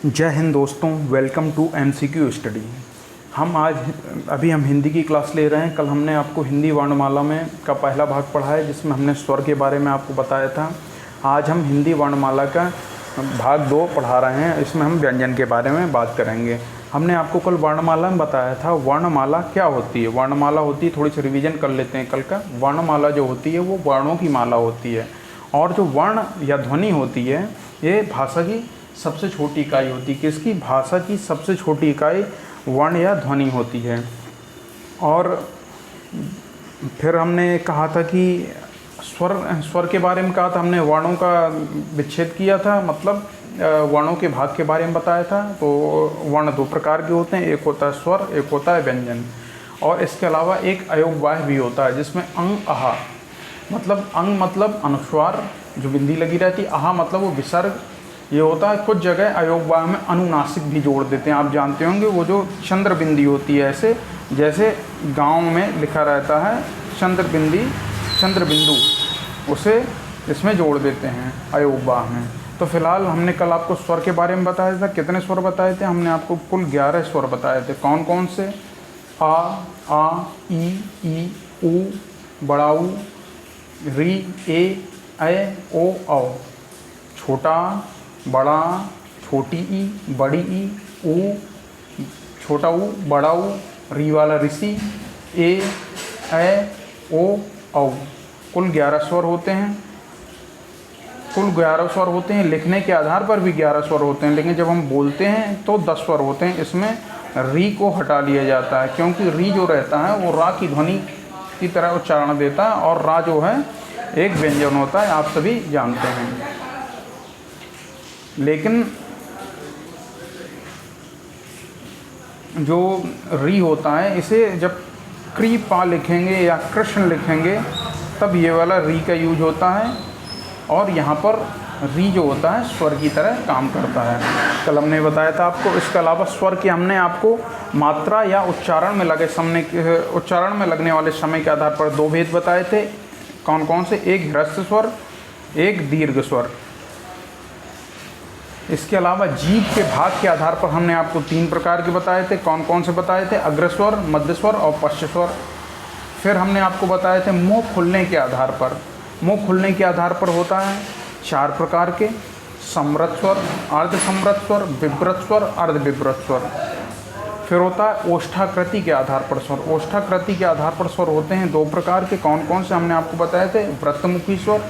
जय हिंद दोस्तों, welcome to MCQ study. हम हिंदी की क्लास ले रहे हैं। कल हमने आपको हिंदी वर्णमाला में का पहला भाग पढ़ा है, जिसमें हमने स्वर के बारे में आपको बताया था। आज हम हिंदी वर्णमाला का भाग 2 पढ़ा रहे हैं। इसमें हम व्यंजन के बारे में बात करेंगे। हमने आपको कल वर्णमाला में बताया था वर्णमाला क्या होती है। वर्णमाला होती है, थोड़ी सी रिवीजन कर लेते हैं कल का। वर्णमाला जो होती है वो वर्णों की माला होती है, और जो वर्ण या ध्वनि होती है ये भाषा की सबसे छोटी इकाई होती है। किसकी? भाषा की सबसे छोटी इकाई वर्ण या ध्वनि होती है। और फिर हमने कहा था कि स्वर के बारे में कहा था हमने, वर्णों का विच्छेद किया था, मतलब वर्णों के भाग के बारे में बताया था। तो वर्ण 2 प्रकार के होते हैं, एक होता है स्वर, एक होता है व्यंजन। और इसके अलावा एक अयोगवाह भी होता है, जिसमें अंग आहा मतलब अंग मतलब अनुस्वार जो बिंदी लगी रहती है, आहा मतलब वो विसर्ग ये होता है। कुछ जगह अयोगवाह में अनुनासिक भी जोड़ देते हैं। आप जानते होंगे वो जो चंद्र बिंदी होती है, ऐसे जैसे गांव में लिखा रहता है चंद्र बिंदु, उसे इसमें जोड़ देते हैं अयोगवाह में। तो फिलहाल हमने कल आपको स्वर के बारे में बताया था। कितने स्वर बताए थे? हमने आपको कुल 11 स्वर बताए थे। कौन कौन से? आ, ई, ऊ, बड़ा ऊ, री, ए, ओ, औ। छोटा, बड़ा, छोटी ई, बड़ी ई, ऊ, छोटा ऊ, बड़ा ऊ, री वाला ऋषि, ए, ओ, औ। कुल 11 स्वर होते हैं। लिखने के आधार पर भी 11 स्वर होते हैं, लेकिन जब हम बोलते हैं तो 10 स्वर होते हैं। इसमें री को हटा लिया जाता है, क्योंकि री जो रहता है वो रा की ध्वनि की तरह उच्चारण देता है, और रा जो है एक व्यंजन होता है, आप सभी जानते हैं। लेकिन जो री होता है, इसे जब कृपा लिखेंगे या कृष्ण लिखेंगे तब ये वाला री का यूज होता है, और यहाँ पर री जो होता है स्वर की तरह काम करता है। कल हमने बताया था आपको। इसके अलावा स्वर के हमने आपको मात्रा या उच्चारण में लगने वाले समय के आधार पर 2 भेद बताए थे। कौन कौन से? एक ह्रस्व स्वर, एक दीर्घ स्वर। इसके अलावा जीभ के भाग के आधार पर हमने आपको 3 प्रकार के बताए थे। कौन कौन से बताए थे? अग्रस्वर, मध्यस्वर और पश्चस्वर। फिर हमने आपको बताए थे मुंह खुलने के आधार पर। मुंह खुलने के आधार पर होता है 4 प्रकार के: समृत स्वर, अर्ध समृत स्वर, विव्रत स्वर, अर्ध विव्रत स्वर। फिर होता है ओष्ठाकृति के आधार पर स्वर। ओष्ठाकृति के आधार पर स्वर होते हैं 2 प्रकार के। कौन कौन से? हमने आपको बताए थे वृत्तमुखी स्वर,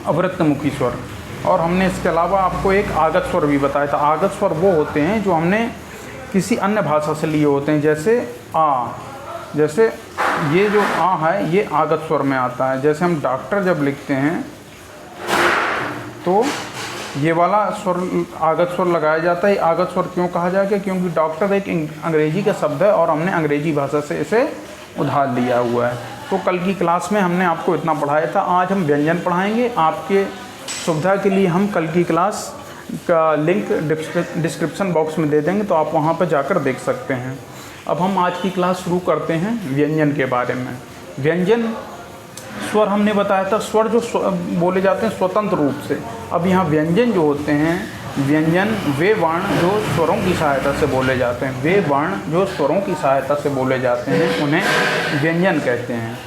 अवृत्तमुखी स्वर। और हमने इसके अलावा आपको एक आगत स्वर भी बताया था। आगत स्वर वो होते हैं जो हमने किसी अन्य भाषा से लिए होते हैं, जैसे ये जो आ है ये आगत स्वर में आता है। जैसे हम डॉक्टर जब लिखते हैं तो ये वाला स्वर आगत स्वर लगाया जाता है। आगत स्वर क्यों कहा जाएगा? क्योंकि डॉक्टर एक अंग्रेजी का शब्द है और हमने अंग्रेजी भाषा से इसे उधार लिया हुआ है। तो कल की क्लास में हमने आपको इतना पढ़ाया था। आज हम व्यंजन पढ़ाएंगे। आपके सुविधा के लिए हम कल की क्लास का लिंक डिस्क्रिप्शन बॉक्स में दे देंगे, तो आप वहां पर जाकर देख सकते हैं। अब हम आज की क्लास शुरू करते हैं व्यंजन के बारे में। व्यंजन स्वर हमने बताया था, स्वर जो बोले जाते हैं स्वतंत्र रूप से। अब यहाँ व्यंजन जो होते हैं, व्यंजन वे वर्ण जो स्वरों की सहायता से बोले जाते हैं। वे वर्ण जो स्वरों की सहायता से बोले जाते हैं उन्हें व्यंजन कहते हैं।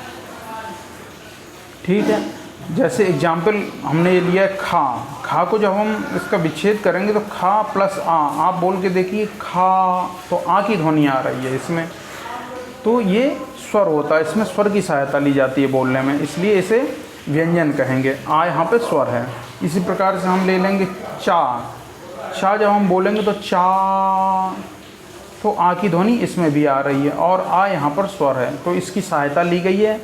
ठीक है। जैसे एग्जाम्पल हमने ये लिया खा को जब हम इसका विच्छेद करेंगे तो खा प्लस आ, आप बोल के देखिए खा, तो आ की ध्वनि आ रही है इसमें, तो ये स्वर होता है। इसमें स्वर की सहायता ली जाती है बोलने में, इसलिए इसे व्यंजन कहेंगे। आ यहाँ पे स्वर है। इसी प्रकार से हम ले लेंगे चा जब हम बोलेंगे तो चा, तो आ की ध्वनि इसमें भी आ रही है, और आ यहाँ पर स्वर है, तो इसकी सहायता ली गई है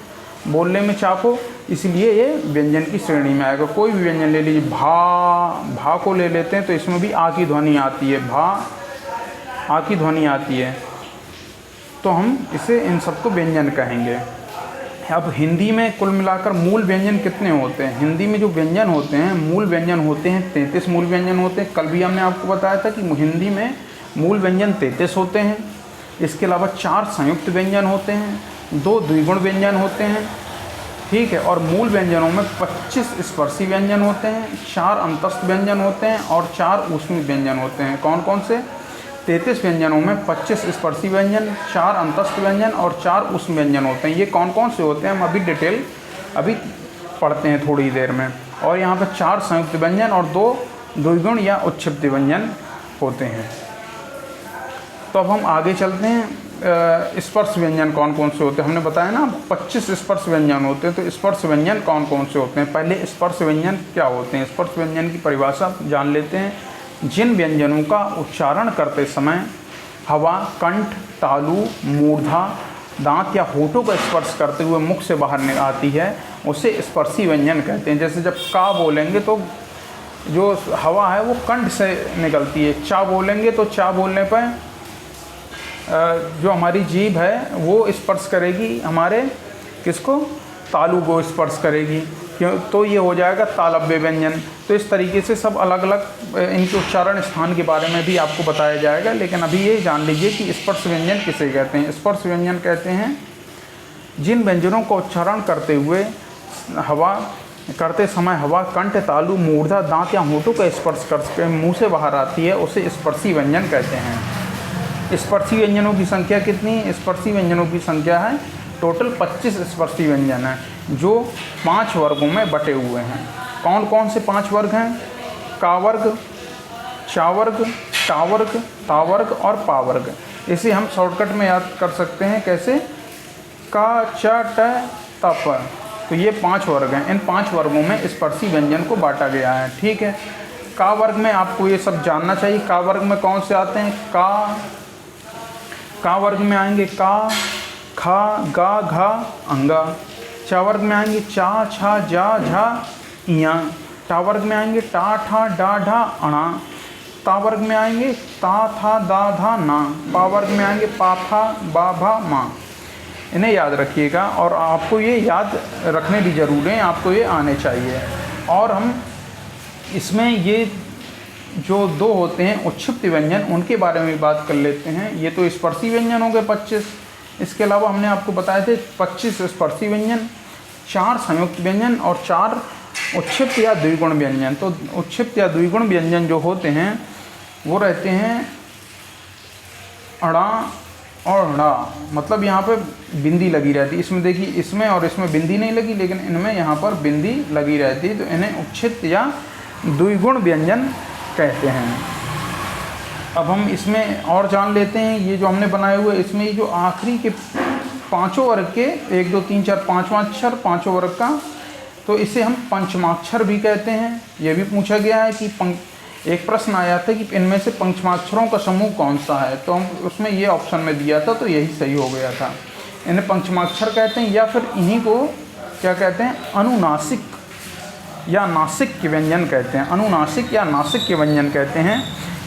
बोलने में चा को, इसलिए ये व्यंजन की श्रेणी में आएगा। कोई भी व्यंजन ले लीजिए, भा को ले लेते हैं तो इसमें भी आ की ध्वनि आती है, आ की ध्वनि आती है, तो हम इसे इन सबको व्यंजन कहेंगे। अब हिंदी में कुल मिलाकर मूल व्यंजन कितने होते हैं? हिंदी में जो व्यंजन होते हैं, मूल व्यंजन होते हैं 33 मूल व्यंजन होते हैं। कल भी हमने आपको बताया था कि हिंदी में मूल व्यंजन 33 होते हैं। इसके अलावा 4 संयुक्त व्यंजन होते हैं, 2 द्विगुण व्यंजन होते हैं, ठीक है। और मूल व्यंजनों में 25 स्पर्शी व्यंजन होते हैं, 4 अंतस्थ व्यंजन होते हैं और 4 ऊष्मी व्यंजन होते हैं। कौन कौन से? 33 व्यंजनों में 25 स्पर्शी व्यंजन, 4 अंतस्थ व्यंजन और 4 ऊष्मी व्यंजन होते हैं। ये कौन कौन से होते हैं हम अभी डिटेल पढ़ते हैं थोड़ी देर में। और यहाँ पर 4 संयुक्त व्यंजन और 2 द्विगुण या उत्क्षिप्त व्यंजन होते हैं। तो अब हम आगे चलते हैं। स्पर्श व्यंजन कौन कौन से होते हैं? हमने बताया ना 25 स्पर्श व्यंजन होते हैं। तो स्पर्श व्यंजन कौन कौन से होते हैं? पहले स्पर्श व्यंजन क्या होते हैं? स्पर्श व्यंजन की परिभाषा जान लेते हैं। जिन व्यंजनों का उच्चारण करते समय हवा कंठ, तालु, मूर्धा, दांत या होठों का स्पर्श करते हुए मुख से बाहर आती है, उसे स्पर्शी व्यंजन कहते हैं। जैसे जब का बोलेंगे तो जो हवा है वो कंठ से निकलती है। चा बोलेंगे तो चा बोलने पर जो हमारी जीभ है वो स्पर्श करेगी हमारे किसको? तालु को स्पर्श करेगी। क्यों? तो ये हो जाएगा तालव्य व्यंजन। तो इस तरीके से सब अलग अलग इनके उच्चारण स्थान के बारे में भी आपको बताया जाएगा। लेकिन अभी ये जान लीजिए कि स्पर्श व्यंजन किसे कहते हैं। स्पर्श व्यंजन कहते हैं जिन व्यंजनों का उच्चारण करते समय हवा कंठ, तालु, मूर्धा, दांत या होठों का स्पर्श करके मुँह से बाहर आती है, उसे स्पर्शी व्यंजन कहते हैं। स्पर्शी व्यंजनों की संख्या कितनी? स्पर्शी व्यंजनों की संख्या है टोटल 25 स्पर्शी व्यंजन हैं जो 5 वर्गों में बटे हुए हैं। कौन कौन से 5 वर्ग हैं? का वर्ग, चा वर्ग, टा वर्ग, ता वर्ग और पा वर्ग। इसे हम शॉर्टकट में याद कर सकते हैं कैसे? का, च, ट, त, प। तो ये 5 वर्ग हैं। इन 5 वर्गों में स्पर्शी व्यंजन को बांटा गया है। ठीक है। का वर्ग में आपको ये सब जानना चाहिए। का वर्ग में कौन से आते हैं? का वर्ग में आएंगे का, खा, गा, घा, अंगा। चा वर्ग में आएंगे चा, छा, जा, झा, इया। टा वर्ग में आएंगे टा, ठा, डा, ढा, अणा। ता वर्ग में आएंगे ता, था, दा, धा, ना। पा वर्ग में आएंगे पा, फा, बा, भा, मा। इन्हें याद रखिएगा और आपको ये याद रखने भी ज़रूरी है, आपको ये आने चाहिए। और हम इसमें ये जो 2 होते हैं उत्क्षिप्त व्यंजन, उनके बारे में बात कर लेते हैं। ये तो स्पर्शी व्यंजन हो गए 25। इसके अलावा हमने आपको बताए थे 25 स्पर्शी व्यंजन, 4 संयुक्त व्यंजन और 4 उत्क्षिप्त या द्विगुण व्यंजन। तो उत्क्षिप्त या द्विगुण व्यंजन जो होते हैं वो रहते हैं अड़ा और ड़ा। मतलब यहाँ पे बिंदी लगी रहती है। इसमें देखिए, इसमें और इसमें बिंदी नहीं लगी, लेकिन इनमें यहाँ पर बिंदी लगी रहती है। तो इन्हें उत्क्षिप्त या द्विगुण व्यंजन कहते हैं। अब हम इसमें और जान लेते हैं। ये जो हमने बनाए हुए, इसमें ये जो आखिरी के 5 वर्ग के 1 2 3 4 5वां अक्षर 5 वर्ग का, तो इसे हम पंचमाक्षर भी कहते हैं। ये भी पूछा गया है कि एक प्रश्न आया था कि इनमें से पंचमाक्षरों का समूह कौन सा है, तो हम उसमें ये ऑप्शन में दिया था, तो यही सही हो गया था। इन्हें पंचमाक्षर कहते हैं या फिर इन्हीं को क्या कहते हैं? अनुनासिक या नासिक के व्यंजन कहते हैं। अनुनासिक या नासिक के व्यंजन कहते हैं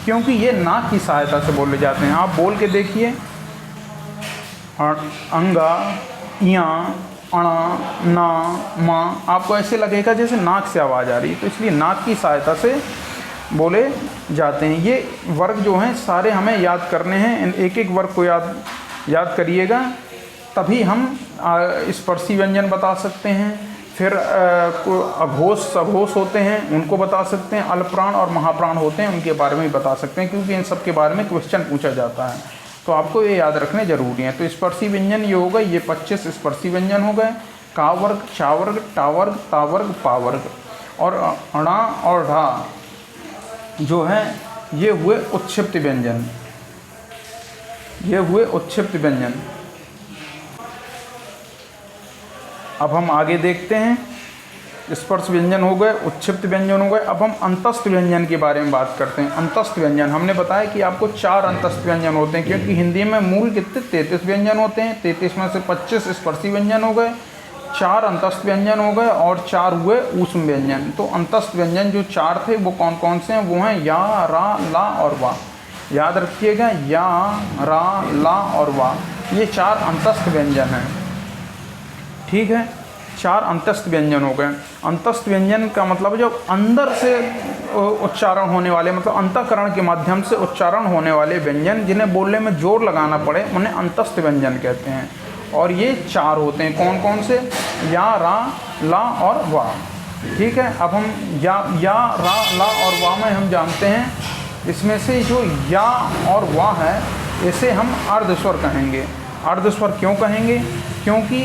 क्योंकि ये नाक की सहायता से बोले जाते हैं। आप बोल के देखिए, अंगा, इया, अणा, ना, मा। आपको ऐसे लगेगा जैसे नाक से आवाज़ आ रही है, तो इसलिए नाक की सहायता से बोले जाते हैं। ये वर्ग जो हैं सारे हमें याद करने हैं। एक एक वर्ग को याद करिएगा, तभी हम स्पर्शी व्यंजन बता सकते हैं। फिर अघोष, सघोष होते हैं, उनको बता सकते हैं। अल्पप्राण और महाप्राण होते हैं, उनके बारे में भी बता सकते हैं, क्योंकि इन सब के बारे में क्वेश्चन पूछा जाता है। तो आपको ये याद रखने जरूरी है। तो स्पर्शी व्यंजन ये हो गए, ये 25 स्पर्शी व्यंजन हो गए। का वर्ग, चा वर्ग, टा वर्ग, ता वर्ग, पा वर्ग। और अणा और ढा जो है ये हुए उत्क्षिप्त व्यंजन। ये हुए उत्क्षिप्त व्यंजन। अब हम आगे देखते हैं। स्पर्श व्यंजन हो गए, उत्क्षिप्त व्यंजन हो गए। अब हम अंतस्थ व्यंजन के बारे में बात करते हैं। अंतस्थ व्यंजन हमने बताया कि आपको 4 अंतस्थ व्यंजन होते हैं, क्योंकि हिंदी में मूल कितने 33 व्यंजन होते हैं। 33 में से 25 स्पर्शी व्यंजन हो गए, 4 अंतस्थ व्यंजन हो गए और 4 हुए ऊष्म व्यंजन। तो अंतस्थ व्यंजन जो 4 थे वो कौन कौन से हैं? वो हैं या, रा, ला और वा। याद रखिएगा, या, रा, ला और वा, ये 4 अंतस्थ व्यंजन हैं। ठीक है, 4 अंतस्थ व्यंजन हो गए। अंतस्थ व्यंजन का मतलब जब अंदर से उच्चारण होने वाले, मतलब अंतःकरण के माध्यम से उच्चारण होने वाले व्यंजन, जिन्हें बोलने में जोर लगाना पड़े, उन्हें अंतस्थ व्यंजन कहते हैं। और ये 4 होते हैं। कौन कौन से? या, रा, ला और वा। ठीक है, अब हम या, रा, ला और वा में हम जानते हैं, इसमें से जो या और वा है इसे हम अर्धस्वर कहेंगे। अर्धस्वर क्यों कहेंगे? क्योंकि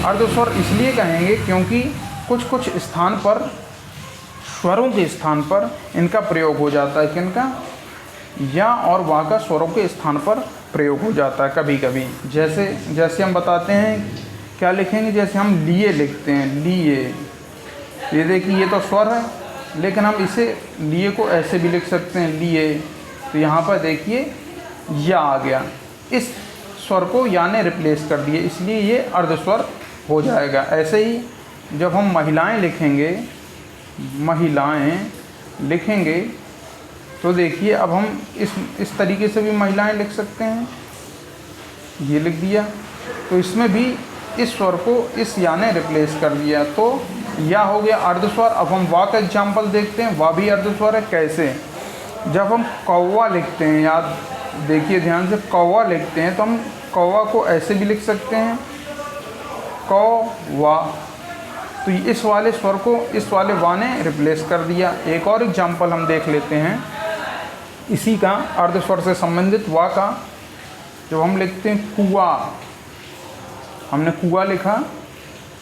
अर्धस्वर इसलिए कहेंगे क्योंकि कुछ कुछ स्थान पर, स्वरों के स्थान पर इनका प्रयोग हो जाता है। किनका? या और वा का स्वरों के स्थान पर प्रयोग हो जाता है कभी कभी। जैसे हम बताते हैं, क्या लिखेंगे? जैसे हम लिए लिखते हैं, लिए। ये देखिए, ये तो स्वर है, लेकिन हम इसे लिए को ऐसे भी लिख सकते हैं, लिए। तो यहाँ पर देखिए या आ गया, इस स्वर को या ने रिप्लेस कर दिए, इसलिए ये अर्धस्वर हो जाएगा। ऐसे ही जब हम महिलाएं लिखेंगे, तो देखिए अब हम इस तरीके से भी महिलाएं लिख सकते हैं। ये लिख दिया, तो इसमें भी इस स्वर को इस या ने रिप्लेस कर दिया, तो या हो गया अर्धस्वर। अब हम वा का एग्जाम्पल देखते हैं, वा भी अर्धस्वर है। कैसे? जब हम कौवा लिखते हैं, याद देखिए ध्यान से, कौवा लिखते हैं तो हम कौवा को ऐसे भी लिख सकते हैं, कौवा। तो इस वाले स्वर को इस वाले वा ने रिप्लेस कर दिया। एक और एग्जाम्पल हम देख लेते हैं इसी का, अर्धस्वर से संबंधित, वा का। जब हम लिखते हैं कुआ, हमने कुआ लिखा,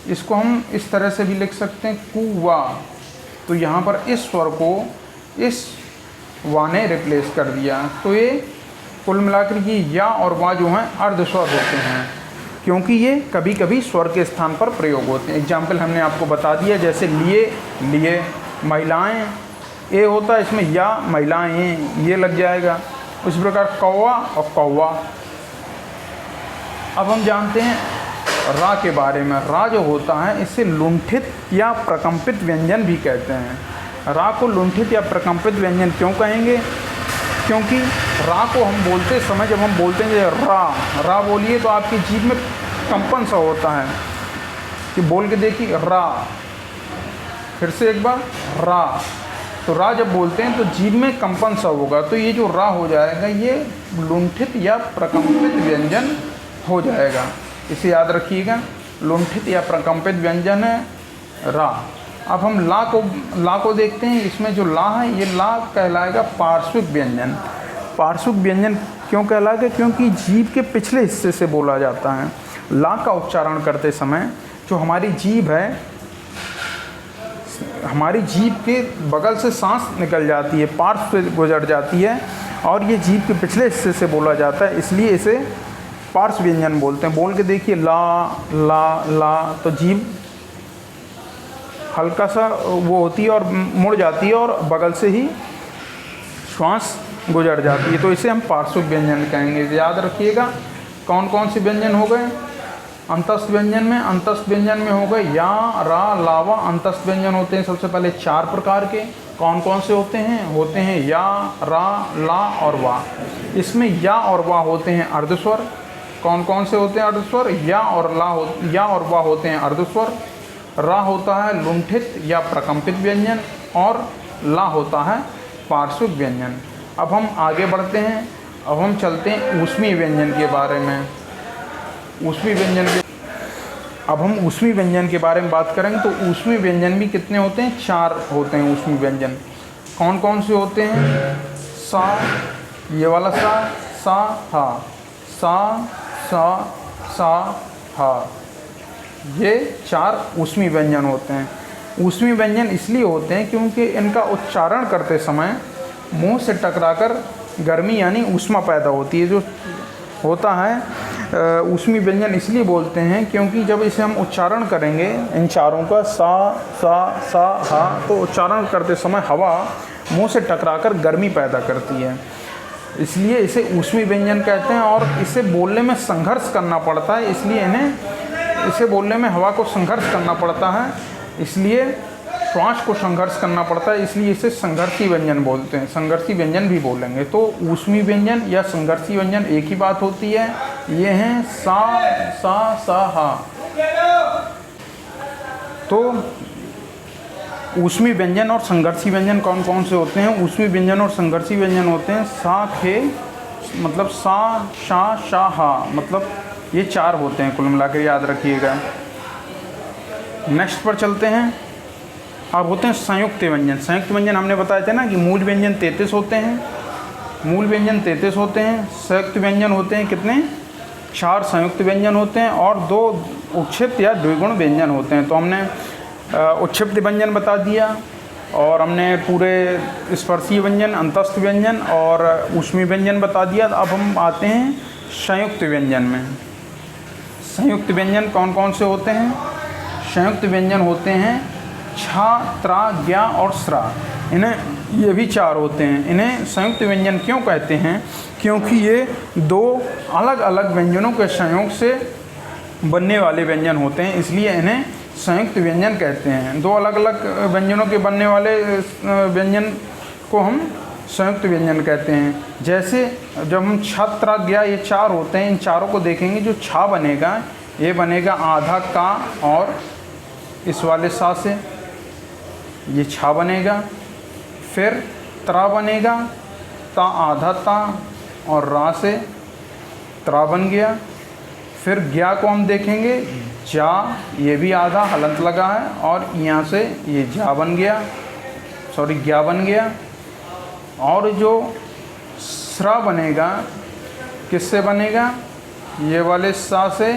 इसको हम इस तरह से भी लिख सकते हैं, कुआ। तो यहाँ पर इस स्वर को इस वा ने रिप्लेस कर दिया। तो ये कुल मिलाकर ये या और वा जो हैं अर्धस्वर होते हैं, क्योंकि ये कभी कभी स्वर के स्थान पर प्रयोग होते हैं। एग्जाम्पल हमने आपको बता दिया, जैसे लिए, महिलाएं, ए होता है इसमें, या महिलाएं, ये लग जाएगा। उसी प्रकार कौवा और कौवा। अब हम जानते हैं रा के बारे में। रा जो होता है इसे लुंठित या प्रकंपित व्यंजन भी कहते हैं। रा को लुंठित या प्रकंपित व्यंजन क्यों कहेंगे? क्योंकि रा को हम बोलते समय, जब हम बोलते हैं रा बोलिए, तो आपकी जीभ में कंपन सा होता है कि बोल के देखिए, रा। फिर से एक बार, रा। तो रा जब बोलते हैं तो जीभ में कंपन सा होगा, तो ये जो रा हो जाएगा ये लुंठित या प्रकंपित व्यंजन हो जाएगा। इसे याद रखिएगा, लुंठित या प्रकंपित व्यंजन है रा। अब हम ला को देखते हैं। इसमें जो ला है, ये ला कहलाएगा पार्श्विक व्यंजन। पार्श्विक व्यंजन क्यों कहलाएगा? क्योंकि जीभ के पिछले हिस्से से बोला जाता है। ला का उच्चारण करते समय जो हमारी जीभ है, हमारी जीभ के बगल से सांस निकल जाती है, पार्श्व से गुजर जाती है, और ये जीभ के पिछले हिस्से से बोला जाता है, इसलिए इसे पार्श्व व्यंजन बोलते हैं। बोल के देखिए, ला। तो जीभ हल्का सा वो होती है और मुड़ जाती है और बगल से ही श्वास गुजर जाती है, तो इसे हम पार्श्विक व्यंजन कहेंगे। याद रखिएगा, कौन कौन से व्यंजन हो गए अंतस्थ व्यंजन में? अंतस्थ व्यंजन में हो गए या, रा, लावा। अंतस्थ व्यंजन होते हैं सबसे पहले 4 प्रकार के। कौन कौन से होते हैं? होते हैं या, रा, ला और वा। इसमें या और वा होते हैं अर्धस्वर। कौन कौन से होते हैं अर्धस्वर? या और वा होते हैं अर्धस्वर। रा होता है लुंठित या प्रकंपित व्यंजन, और ला होता है पार्श्विक व्यंजन। अब हम आगे बढ़ते हैं, अब हम चलते हैं ऊष्मीय व्यंजन के बारे में। अब हम ऊष्मीय व्यंजन के बारे में बात करेंगे, तो ऊष्मीय व्यंजन भी कितने होते हैं? 4 होते हैं ऊष्मीय व्यंजन। कौन कौन से होते हैं? सा, ये वाला सा, हा, सा, हा। ये 4 ऊष्मीय व्यंजन होते हैं। ऊष्मीय व्यंजन इसलिए होते हैं क्योंकि इनका उच्चारण करते समय मुंह से टकराकर गर्मी यानी ऊष्मा पैदा होती है। जो होता है ऊष्मीय व्यंजन इसलिए बोलते हैं क्योंकि जब इसे हम उच्चारण करेंगे, इन चारों का सा, हा, तो उच्चारण करते समय हवा मुंह से टकराकर गर्मी पैदा करती है, इसलिए इसे ऊष्मीय व्यंजन कहते हैं। और इसे बोलने में संघर्ष करना पड़ता है, इसलिए इसे बोलने में हवा को संघर्ष करना पड़ता है, इसलिए श्वास को संघर्ष करना पड़ता है, इसलिए इसे संघर्षी व्यंजन बोलते हैं। संघर्षी व्यंजन भी बोलेंगे। तो ऊष्मीय व्यंजन या संघर्षी व्यंजन एक ही बात होती है। ये हैं सा, हा। तो ऊष्मीय व्यंजन और संघर्षी व्यंजन कौन कौन से होते हैं? ऊष्मीय व्यंजन और संघर्षी व्यंजन होते हैं सा, खे, मतलब सा, शा, हा, मतलब ये 4 होते हैं कुल मिलाकर, याद रखिएगा। नेक्स्ट पर चलते हैं। अब होते हैं संयुक्त व्यंजन। संयुक्त व्यंजन हमने बताए थे ना कि मूल व्यंजन 33 होते हैं, मूल व्यंजन 33 होते हैं। संयुक्त व्यंजन होते हैं कितने? 4 संयुक्त व्यंजन होते हैं और 2 उत्क्षिप्त या द्विगुण व्यंजन होते हैं। तो हमने उत्क्षिप्त व्यंजन बता दिया और हमने पूरे स्पर्शीय व्यंजन, अंतस्थ व्यंजन और ऊष्मीय व्यंजन बता दिया। अब हम आते हैं संयुक्त व्यंजन में। संयुक्त व्यंजन कौन कौन से होते हैं? संयुक्त व्यंजन होते हैं छा, त्रा, ज्ञा और स्रा। इन्हें ये भी 4 होते हैं। इन्हें संयुक्त व्यंजन क्यों कहते हैं? क्योंकि ये 2 अलग अलग व्यंजनों के संयोग से बनने वाले व्यंजन होते हैं, इसलिए इन्हें संयुक्त व्यंजन कहते हैं। 2 अलग अलग व्यंजनों के बनने वाले व्यंजन को हम संयुक्त व्यंजन कहते हैं। जैसे जब हम छा, त्रा, ज्ञा ये 4 होते हैं, इन चारों को देखेंगे। जो छा बनेगा ये बनेगा आधा का और इस वाले सा से, ये छा बनेगा। फिर त्रा बनेगा, ता आधा ता और रा से त्रा बन गया। फिर ज्ञा को हम देखेंगे, जा, ये भी आधा हलंत लगा है और यहाँ से ये जा बन गया, सॉरी ज्ञा बन गया। और जो स्रा बनेगा किससे बनेगा? ये वाले सा से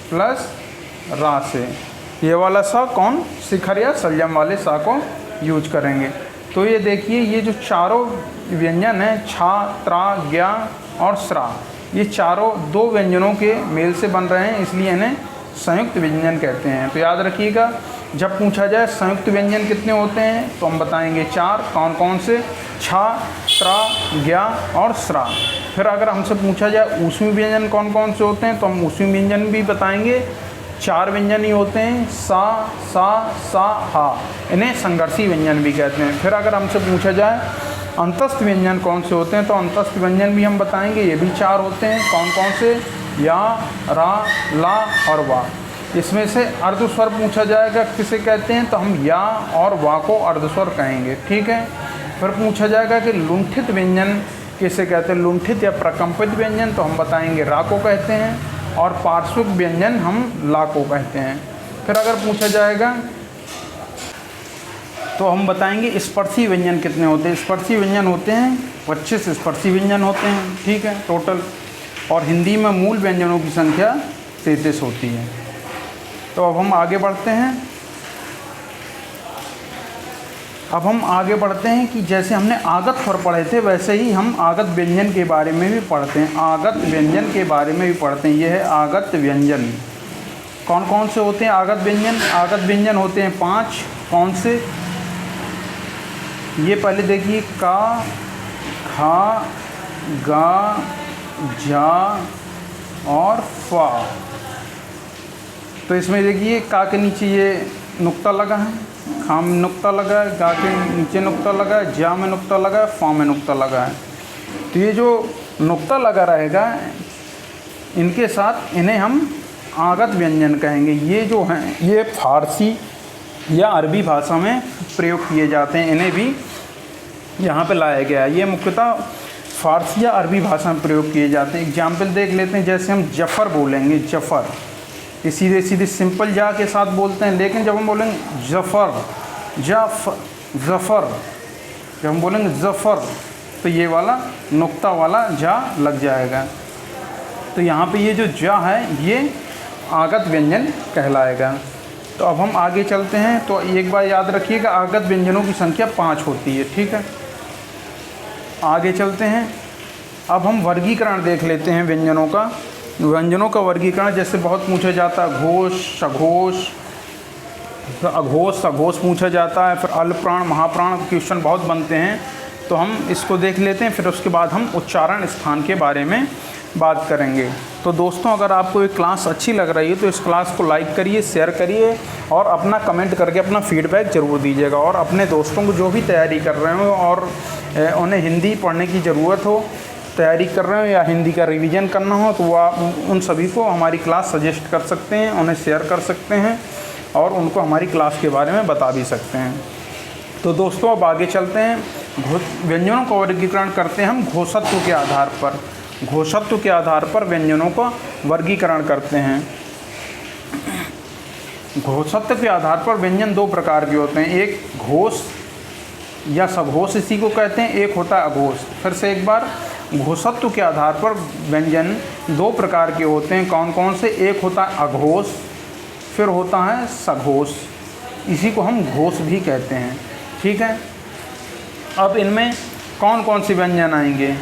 प्लस रा से। ये वाला सा कौन? शिखर या सलजम वाले सा को यूज करेंगे। तो ये देखिए, ये जो चारों व्यंजन हैं छा, त्रा, ज्ञा और स्रा, ये चारों 2 व्यंजनों के मेल से बन रहे हैं, इसलिए इन्हें संयुक्त व्यंजन कहते हैं। तो याद रखिएगा, जब पूछा जाए संयुक्त व्यंजन कितने होते हैं तो हम बताएंगे 4। कौन कौन से? छा, त्रा, ज्ञा और स्रा। फिर अगर हमसे पूछा जाए ऊष्मीय व्यंजन कौन कौन से होते हैं तो हम ऊष्मीय व्यंजन भी बताएंगे। 4 व्यंजन ही होते हैं, सा, सा, सा, हा। इन्हें संघर्षी व्यंजन भी कहते हैं। फिर अगर हमसे पूछा जाए अंतस्थ व्यंजन कौन से होते हैं तो अंतस्थ व्यंजन भी हम बताएंगे। ये भी 4 होते हैं। कौन कौन से? या, रा, ला और वा। इसमें से अर्धस्वर पूछा जाएगा किसे कहते हैं तो हम या और वा को अर्धस्वर कहेंगे, ठीक है। फिर पूछा जाएगा कि लुंठित व्यंजन किसे कहते हैं, लुंठित या प्रकंपित व्यंजन, तो हम बताएंगे रा को कहते हैं। और पार्श्विक व्यंजन हम ला को कहते हैं। फिर अगर पूछा जाएगा तो हम बताएंगे स्पर्शी व्यंजन कितने होते हैं। स्पर्शी व्यंजन होते हैं 25 स्पर्शी व्यंजन होते हैं, ठीक है, टोटल। और हिंदी में मूल व्यंजनों की संख्या 33 होती है। तो अब हम आगे बढ़ते हैं। अब हम आगे बढ़ते हैं कि जैसे हमने आगत स्वर पढ़े थे वैसे ही हम आगत व्यंजन के बारे में भी पढ़ते हैं। आगत व्यंजन के बारे में भी पढ़ते हैं। यह है आगत व्यंजन। कौन कौन से होते हैं आगत व्यंजन? आगत व्यंजन होते हैं 5। कौन से? ये पहले देखिए, का, खा, गा, जा और फा। तो इसमें देखिए का के नीचे ये नुक्ता लगा है, खा में नुक्ता लगा है, गा के नीचे नुक्ता लगा है, जा में नुक्ता लगा है, फा में नुक्ता लगा है। तो ये जो नुक्ता लगा रहेगा इनके साथ इन्हें हम आगत व्यंजन कहेंगे। ये जो हैं ये फारसी या अरबी भाषा में प्रयोग किए जाते हैं, इन्हें भी यहाँ पे लाया गया है। ये मुख्यतः फारसी या अरबी भाषा में प्रयोग किए जाते हैं। एग्जाम्पल देख लेते हैं। जैसे हम जफ़र बोलेंगे, जफ़र, ये सीधे सीधे सिंपल जा के साथ बोलते हैं। लेकिन जब हम बोलेंगे जफ़र, जफ़र, जब हम बोलेंगे ज़फ़र तो ये वाला नुक्ता वाला जा लग जाएगा। तो यहाँ पे ये जो जा है ये आगत व्यंजन कहलाएगा। तो अब हम आगे चलते हैं। तो एक बार याद रखिएगा, आगत व्यंजनों की संख्या 5 होती है, ठीक है। आगे चलते हैं। अब हम वर्गीकरण देख लेते हैं व्यंजनों का। व्यंजनों का वर्गीकरण जैसे बहुत पूछा जाता है, घोष, सघोष, अघोष, सघोष पूछा जाता है। फिर अल्पप्राण, महाप्राण क्वेश्चन बहुत बनते हैं, तो हम इसको देख लेते हैं। फिर उसके बाद हम उच्चारण स्थान के बारे में बात करेंगे। तो दोस्तों, अगर आपको ये क्लास अच्छी लग रही है तो इस क्लास को लाइक करिए, शेयर करिए और अपना कमेंट करके अपना फीडबैक ज़रूर दीजिएगा। और अपने दोस्तों को जो भी तैयारी कर रहे हो और उन्हें हिंदी पढ़ने की ज़रूरत हो, तैयारी कर रहे हो या हिंदी का रिवीजन करना हो, तो वह उन सभी को हमारी क्लास सजेस्ट कर सकते हैं, उन्हें शेयर कर सकते हैं और उनको हमारी क्लास के बारे में बता भी सकते हैं। तो दोस्तों, अब आगे चलते हैं। व्यंजनों का वर्गीकरण करते हैं हम घोषत्व के आधार पर। घोषत्व के आधार पर व्यंजनों का वर्गीकरण करते हैं। घोषत्व के आधार पर व्यंजन दो प्रकार के होते हैं, एक घोष या सघोष इसी को कहते हैं, एक होता है अघोष। फिर से एक बार, घोषत्व के आधार पर व्यंजन दो प्रकार के होते हैं, कौन कौन से? एक होता है अघोष, फिर होता है सघोष, इसी को हम घोष भी कहते हैं। ठीक है, अब इनमें कौन कौन से व्यंजन आएंगे?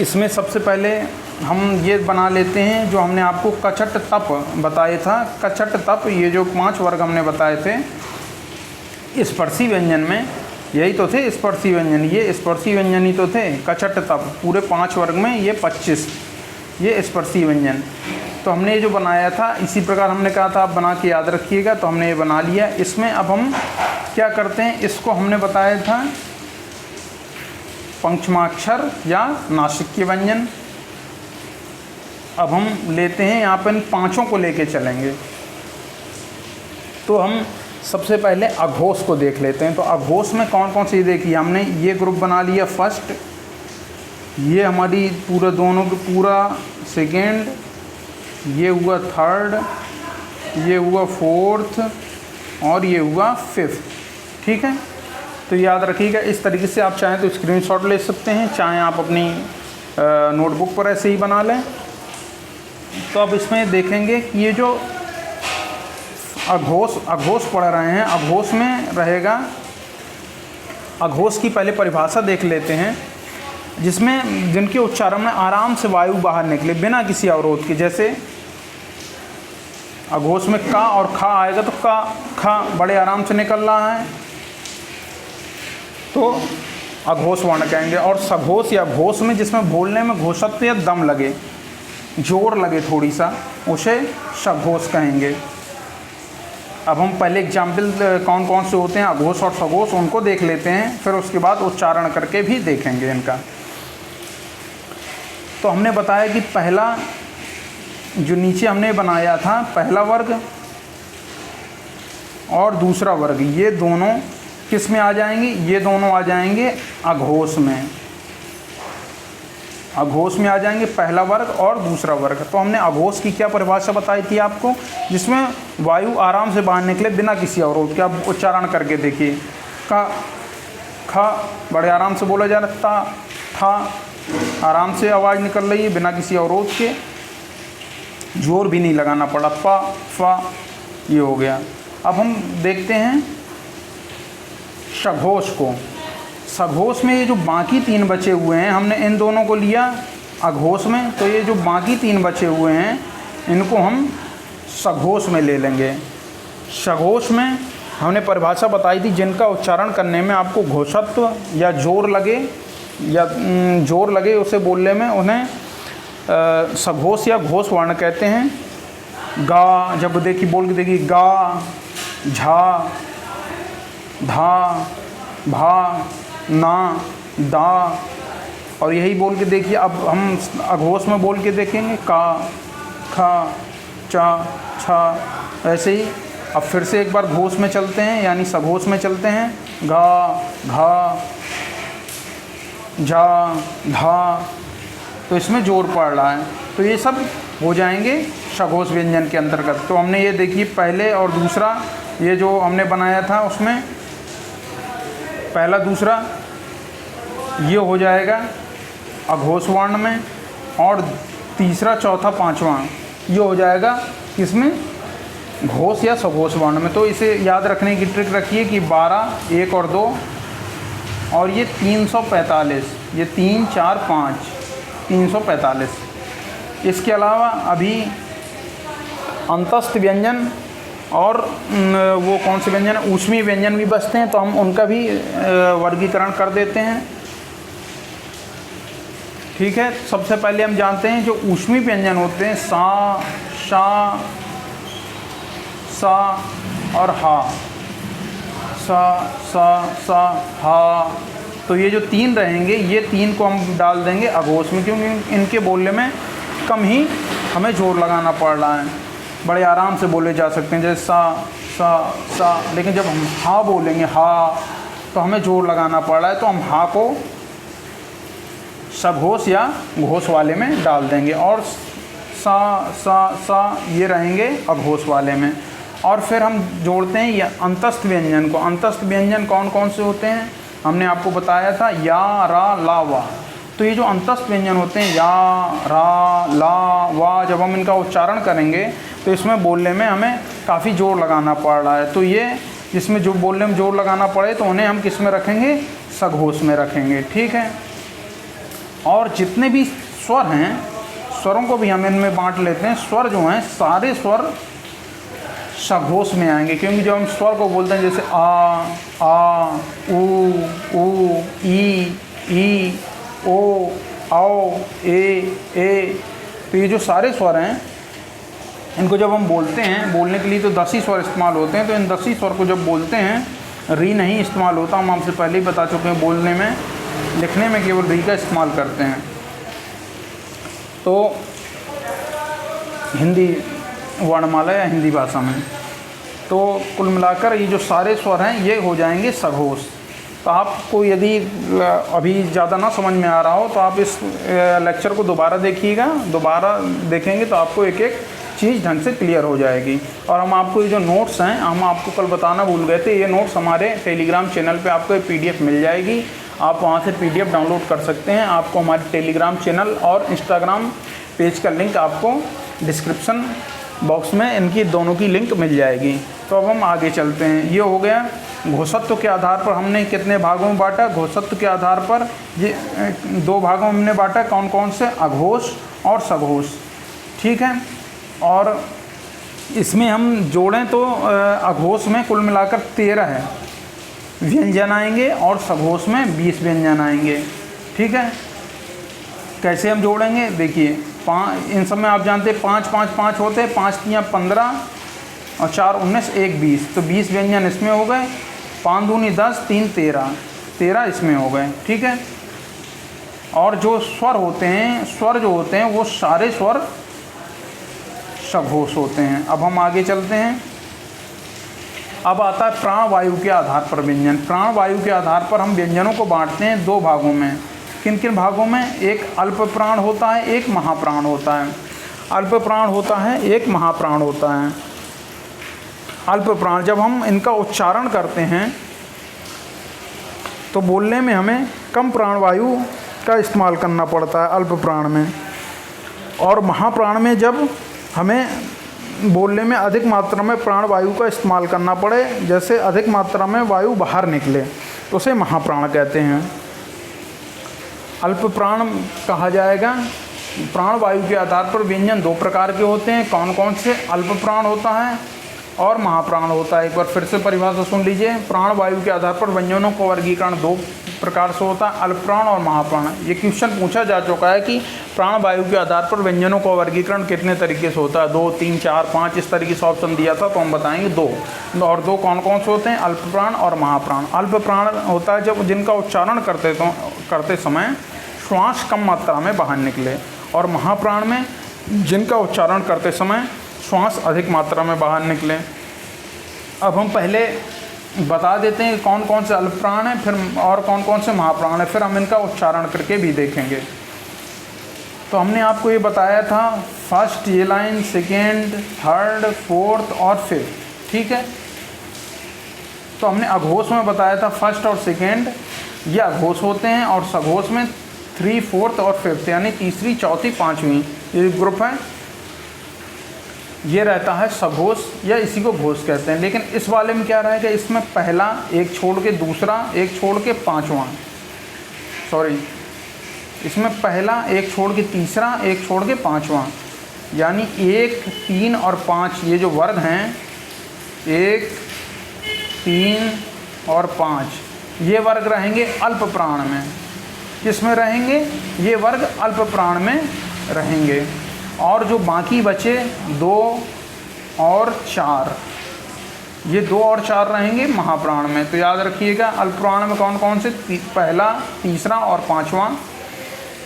इसमें सबसे पहले हम ये बना लेते हैं जो हमने आपको कचट तप बताए था। कचट तप, ये जो 5 वर्ग हमने बताए थे स्पर्शी व्यंजन में, यही तो थे स्पर्शी व्यंजन, ये स्पर्शी व्यंजन ही तो थे। कचट तप पूरे 5 वर्ग में ये 25 ये स्पर्शी व्यंजन। तो हमने ये जो बनाया था इसी प्रकार हमने कहा था आप बना के याद रखिएगा, तो हमने ये बना लिया। इसमें अब हम क्या करते हैं, इसको हमने बताया था पंचमाक्षर या नासिक्य व्यंजन। अब हम लेते हैं यहाँ पर इन 5 को लेके चलेंगे। तो हम सबसे पहले अघोष को देख लेते हैं। तो अघोष में कौन कौन सी देखिए, हमने ये ग्रुप बना लिया फर्स्ट, ये हमारी पूरा दोनों के पूरा सेकेंड, ये हुआ थर्ड, ये हुआ फोर्थ और ये हुआ फिफ्थ। ठीक है, तो याद रखिएगा इस तरीके से आप चाहें तो स्क्रीनशॉट ले सकते हैं, चाहें आप अपनी नोटबुक पर ऐसे ही बना लें। तो अब इसमें देखेंगे कि ये जो अघोष पढ़ रहे हैं, अघोष में रहेगा, अघोष की पहले परिभाषा देख लेते हैं, जिसमें जिनके उच्चारण में आराम से वायु बाहर निकले बिना किसी अवरोध के। जैसे अघोष में का और खा आएगा तो का खा बड़े आराम से निकल रहा है, तो अघोष वर्ण कहेंगे। और सघोष या घोष में जिसमें बोलने में घोषत्व या दम लगे, जोर लगे थोड़ी सा, उसे सघोष कहेंगे। अब हम पहले एग्जाम्पल कौन कौन से होते हैं अघोष और सघोष उनको देख लेते हैं, फिर उसके बाद उच्चारण करके भी देखेंगे इनका। तो हमने बताया कि पहला जो नीचे हमने बनाया था, पहला वर्ग और दूसरा वर्ग, ये दोनों किस में आ जाएंगे? ये दोनों आ जाएंगे अघोष में। अघोष में आ जाएंगे पहला वर्ग और दूसरा वर्ग। तो हमने अघोष की क्या परिभाषा बताई थी आपको, जिसमें वायु आराम से बाहर निकले बिना किसी अवरोध के। आप उच्चारण करके देखिए, का खा बड़े आराम से बोला जा रहा, ता ठा आराम से आवाज़ निकल रही है बिना किसी अवरोध के, जोर भी नहीं लगाना पड़ा, पा फा ये हो गया। अब हम देखते हैं सघोष को। सघोष में ये जो बाकी 3 बचे हुए हैं, हमने इन दोनों को लिया अघोष में, तो ये जो बाकी 3 बचे हुए हैं इनको हम सघोष में ले लेंगे। सघोष में हमने परिभाषा बताई थी, जिनका उच्चारण करने में आपको घोषत्व या जोर लगे उसे बोलने में, उन्हें सघोष या घोष वर्ण कहते हैं। गा, जब देखिए बोल के देखिए, गा, झा, धा, भा, ना, दा, और यही बोल के देखिए। अब हम अघोष में बोल के देखेंगे, का, खा, चा, छा, ऐसे ही। अब फिर से एक बार घोष में चलते हैं, यानी सघोष में चलते हैं। घा, घा, झा, धा, तो इसमें जोर पड़ रहा है, तो ये सब हो जाएंगे सघोष व्यंजन के अंतर्गत। तो हमने ये देखिए पहले और दूसरा ये जो हमने बनाया था उसमें पहला दूसरा ये हो जाएगा अघोष वर्ण में, और तीसरा चौथा पांचवा ये हो जाएगा इसमें घोष या सघोष वर्ण में। तो इसे याद रखने की ट्रिक रखिए कि 12, 1 और 2, और ये 345, ये 3, 4, 5, 345। इसके अलावा अभी अंतस्थ व्यंजन और वो कौन से व्यंजन, ऊष्मीय व्यंजन भी बचते हैं, तो हम उनका भी वर्गीकरण कर देते हैं। ठीक है, सबसे पहले हम जानते हैं जो ऊष्मीय व्यंजन होते हैं, सा, शा, सा और हा। सा, सा, सा, हा। तो ये जो 3 रहेंगे, ये 3 को हम डाल देंगे अघोष में, क्योंकि इनके बोलने में कम ही हमें जोर लगाना पड़ रहा है, बड़े आराम से बोले जा सकते हैं, जैसे सा, सा, सा। लेकिन जब हम हा बोलेंगे, हा, तो हमें जोर लगाना पड़ रहा है, तो हम हा को सघोष या घोष वाले में डाल देंगे, और सा ये रहेंगे अघोष वाले में। और फिर हम जोड़ते हैं ये अंतस्थ व्यंजन को। अंतस्थ व्यंजन कौन कौन से होते हैं, हमने आपको बताया था या, रा, ला, वा। तो ये जो अंतस्थ व्यंजन होते हैं या, रा, ला, वा, जब हम इनका उच्चारण करेंगे तो इसमें बोलने में हमें काफ़ी जोर लगाना पड़ रहा है। तो ये जिसमें जो बोलने में जोर लगाना पड़े तो उन्हें हम किस में रखेंगे, सघोष में रखेंगे, ठीक है। और जितने भी स्वर हैं, स्वरों को भी हम इनमें बांट लेते हैं। स्वर जो हैं सारे स्वर सघोष में आएंगे, क्योंकि जब हम स्वर को बोलते हैं जैसे आ, ऊ, ई, ओ, औ, ए, तो ये जो सारे स्वर हैं इनको जब हम बोलते हैं, बोलने के लिए तो 10 ही स्वर इस्तेमाल होते हैं। तो इन 10 ही स्वर को जब बोलते हैं, री नहीं इस्तेमाल होता, हम आपसे पहले ही बता चुके हैं। बोलने में, लिखने में केवल री का इस्तेमाल करते हैं। तो हिंदी वर्णमाला या हिंदी भाषा में तो कुल मिलाकर ये जो सारे स्वर हैं ये हो जाएंगे सघोष। तो आपको यदि अभी ज़्यादा ना समझ में आ रहा हो तो आप इस लेक्चर को दोबारा देखिएगा, दोबारा देखेंगे तो आपको एक एक चीज़ ढंग से क्लियर हो जाएगी। और हम आपको ये जो नोट्स हैं, हम आपको कल बताना भूल गए थे, ये नोट्स हमारे टेलीग्राम चैनल पे आपको एक PDF मिल जाएगी। आप वहाँ से PDF डाउनलोड कर सकते हैं। आपको हमारे टेलीग्राम चैनल और इंस्टाग्राम पेज का लिंक आपको डिस्क्रिप्शन बॉक्स में इनकी दोनों की लिंक मिल जाएगी। तो अब हम आगे चलते हैं। ये हो गया घोषत्व के आधार पर हमने कितने भागों में बांटा। घोषत्व के आधार पर ये 2 भागों में हमने बांटा, कौन कौन से, अघोष और सघोष, ठीक है। और इसमें हम जोड़ें तो अघोष में कुल मिलाकर 13 व्यंजन आएंगे और सघोष में 20 व्यंजन आएंगे, ठीक है। कैसे हम जोड़ेंगे, देखिए इन सब में आप जानते हैं 5 5 5 होते हैं, 5 3 15 और 4 19 1 20। तो 20 व्यंजन इसमें हो गए, 5 दूनी 10, 3 13 इसमें हो गए, ठीक है। और जो स्वर होते हैं, स्वर जो होते हैं वो सारे स्वर सघोष होते हैं। अब हम आगे चलते हैं। अब आता है प्राण वायु के आधार पर व्यंजन। प्राण वायु के आधार पर हम व्यंजनों को बांटते हैं 2 भागों में। किन किन भागों में, एक अल्प प्राण होता है, एक महाप्राण होता है। अल्प प्राण होता है, एक महाप्राण होता है। अल्प प्राण जब हम इनका उच्चारण करते हैं तो बोलने में हमें कम प्राणवायु का इस्तेमाल करना पड़ता है अल्प प्राण में। और महाप्राण में जब हमें बोलने में अधिक मात्रा में प्राणवायु का इस्तेमाल करना पड़े, जैसे अधिक मात्रा में वायु बाहर निकले, तो उसे महाप्राण कहते हैं। अल्प प्राण कहा जाएगा। प्राण वायु के आधार पर व्यंजन 2 प्रकार के होते हैं। कौन कौन से, अल्प प्राण होता है और महाप्राण होता है। एक बार फिर से परिभाषा सुन लीजिए। प्राण वायु के आधार पर व्यंजनों का वर्गीकरण 2 प्रकार से होता है, अल्प प्राण और महाप्राण। ये क्वेश्चन पूछा जा चुका है कि प्राण वायु के आधार पर व्यंजनों का वर्गीकरण कितने तरीके से होता है, 2 3 4 5 इस तरीके से ऑप्शन दिया था, तो हम बताएंगे 2। और 2 कौन कौन से होते हैं, अल्प प्राण और महाप्राण। अल्प प्राण होता है जब जिनका उच्चारण करते समय श्वास कम मात्रा में बाहर निकले, और महाप्राण में जिनका उच्चारण करते समय श्वास अधिक मात्रा में बाहर निकले। अब हम पहले बता देते हैं कौन कौन से अल्प प्राण हैं, फिर और कौन कौन से महाप्राण हैं, फिर हम इनका उच्चारण करके भी देखेंगे। तो हमने आपको ये बताया था फर्स्ट ये लाइन, सेकेंड, थर्ड, फोर्थ और फिफ्थ, ठीक है। तो हमने अघोष में बताया था फर्स्ट और सेकेंड ये अघोष होते हैं, और सघोष में 3, 4 और 5 यानी तीसरी, चौथी, 5वीं ये ग्रुप है, ये रहता है सघोष या इसी को घोष कहते हैं। लेकिन इस वाले में क्या रहेगा, इसमें पहला एक छोड़ के दूसरा, एक छोड़ के पांचवा, सॉरी इसमें पहला एक छोड़ के तीसरा, एक छोड़ के पांचवा, यानी 1, 3 और 5 ये जो वर्ग हैं 1, 3 और 5 ये वर्ग रहेंगे अल्प प्राण में। किसमें रहेंगे, ये वर्ग अल्प प्राण में रहेंगे। और जो बाकी बचे 2 और 4 ये 2 और 4 रहेंगे महाप्राण में। तो याद रखिएगा अल्प प्राण में कौन कौन से, पहला, तीसरा और 5वां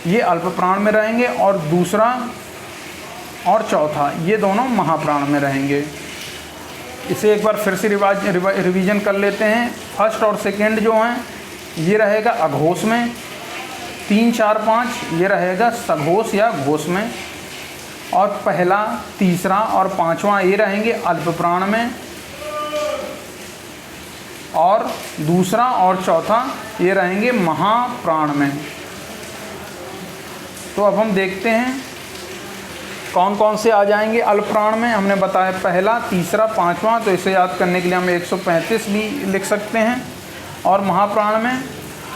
ये अल्प प्राण में रहेंगे, और दूसरा और चौथा ये दोनों महाप्राण में रहेंगे। इसे एक बार फिर से रिवीजन कर लेते हैं। फर्स्ट और सेकेंड जो हैं ये रहेगा अघोष में, 3, 4, 5 ये रहेगा सघोष या घोष में, और पहला, तीसरा और पांचवा ये रहेंगे अल्प प्राण में, और दूसरा और चौथा ये रहेंगे महाप्राण में। तो अब हम देखते हैं कौन कौन से आ जाएंगे अल्प प्राण में। हमने बताया पहला, तीसरा, पांचवा, तो इसे याद करने के लिए हम 135 भी लिख सकते हैं, और महाप्राण में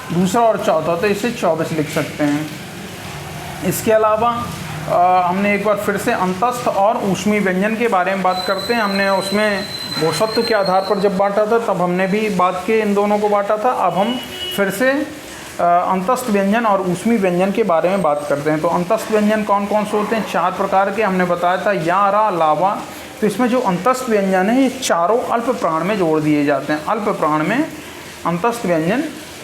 दूसरा और चौथा, तो इसे 24 लिख सकते हैं। इसके अलावा हमने एक बार फिर से अंतस्थ और ऊष्मी व्यंजन के बारे में बात करते हैं। हमने उसमें भौसत्व के आधार पर जब बांटा था तब हमने भी बात के इन दोनों को बांटा था। अब हम फिर से अंतस्थ व्यंजन और ऊष्मी व्यंजन के बारे में बात करते हैं। तो अंतस्थ व्यंजन कौन कौन से होते हैं? 4 प्रकार के हमने बताया था, या, रा, लावा। तो इसमें जो अंतस्थ व्यंजन है ये चारों अल्प प्राण में जोड़ दिए जाते हैं। अल्प प्राण में अंतस्थ व्यंजन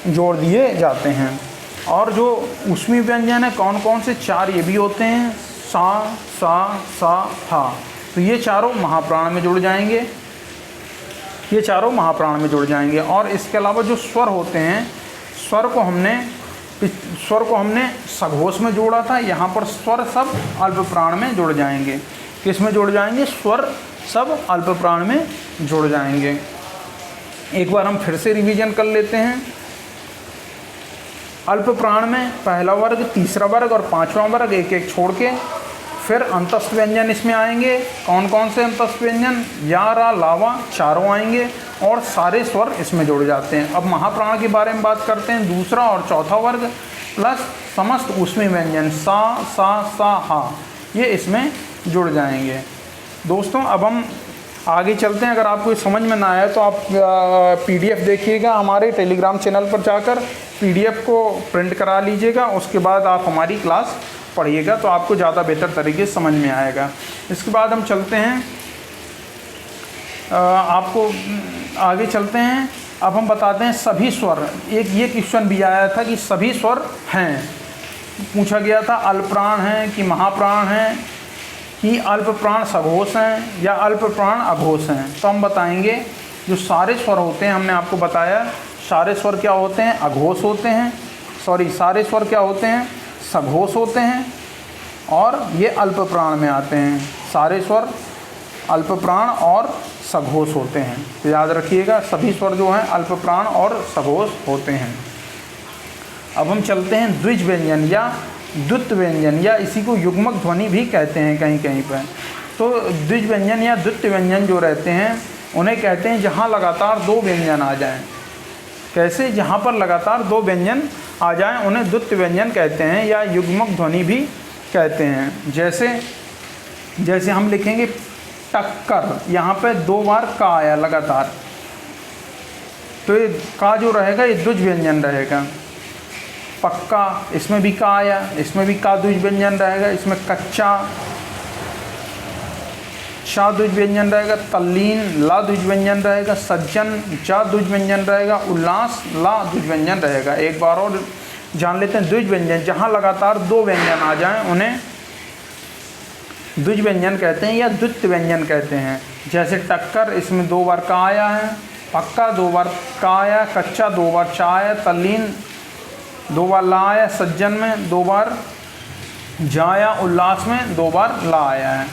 जोड़ दिए जाते हैं। और जो ऊष्मी व्यंजन है कौन कौन से? 4 ये भी होते हैं, सा, सा, था। तो ये चारों महाप्राण में जुड़ जाएंगे, ये चारों महाप्राण में जुड़ जाएंगे। और इसके अलावा जो स्वर होते हैं, स्वर को हमने सघोष में जोड़ा था, यहाँ पर स्वर सब अल्प प्राण में जुड़ जाएंगे। किस में जुड़ जाएंगे? स्वर सब अल्प प्राण में जुड़ जाएंगे। एक बार हम फिर से रिवीजन कर लेते हैं। अल्प प्राण में पहला वर्ग, तीसरा वर्ग और पांचवा वर्ग एक एक छोड़ के, फिर अंतस्थ व्यंजन इसमें आएंगे। कौन कौन से अंतस्थ व्यंजन? या, रा, लावा, चारों आएंगे, और सारे स्वर इसमें जुड़ जाते हैं। अब महाप्राण के बारे में बात करते हैं। दूसरा और चौथा वर्ग प्लस समस्त ऊष्मी व्यंजन सा, हा, ये इसमें जुड़ जाएंगे। दोस्तों अब हम आगे चलते हैं। अगर आपको समझ में ना आया तो आप PDF देखिएगा, हमारे टेलीग्राम चैनल पर जाकर PDF को प्रिंट करा लीजिएगा, उसके बाद आप हमारी क्लास पढ़िएगा तो आपको ज़्यादा बेहतर तरीके से समझ में आएगा। इसके बाद हम चलते हैं, आपको आगे चलते हैं। अब हम बताते हैं सभी स्वर। एक ये क्वेश्चन भी आया था कि सभी स्वर हैं, पूछा गया था अल्प प्राण हैं कि महाप्राण हैं कि अल्प प्राण सघोष हैं या अल्प प्राण अघोष हैं। तो हम बताएंगे जो सारे स्वर होते हैं, हमने आपको बताया सारे स्वर क्या होते हैं? अघोष होते हैं, सारे स्वर क्या होते हैं? सघोष होते हैं, और ये अल्प प्राण में आते हैं। सारे स्वर अल्प प्राण और सघोष होते हैं। तो याद रखिएगा सभी स्वर जो हैं अल्प प्राण और सघोष होते हैं। अब हम चलते हैं द्विज व्यंजन या द्वित्व व्यंजन, या इसी को युग्मक ध्वनि भी कहते हैं कहीं कहीं पर। तो द्विज व्यंजन या द्वित्व व्यंजन जो रहते हैं उन्हें कहते हैं जहाँ लगातार 2 व्यंजन आ जाएं। कैसे? जहाँ पर लगातार 2 व्यंजन आ जाएं उन्हें द्वित्व व्यंजन कहते हैं या युग्मक ध्वनि भी कहते हैं। जैसे हम लिखेंगे टक्कर, यहाँ पे 2 बार का आया लगातार, तो ये का जो रहेगा ये द्विज व्यंजन रहेगा। पक्का, इसमें भी का आया, इसमें भी का द्विज व्यंजन रहेगा। इसमें कच्चा, शा द्विज व्यंजन रहेगा। तल्लीन, ला द्विज व्यंजन रहेगा। सज्जन, जा द्विज व्यंजन रहेगा। उल्लास, ला द्विज व्यंजन रहेगा। एक बार और जान लेते हैं द्विज व्यंजन। जहाँ लगातार 2 व्यंजन आ जाएं उन्हें द्विज व्यंजन कहते हैं या द्वित्व व्यंजन कहते हैं। जैसे टक्कर, इसमें 2 बार का आया है। पक्का 2 बार का आया। कच्चा 2 बार चा आया। तल्लीन 2 बार ला आया। सज्जन में 2 बार जा आया। उल्लास में 2 बार ला आया है।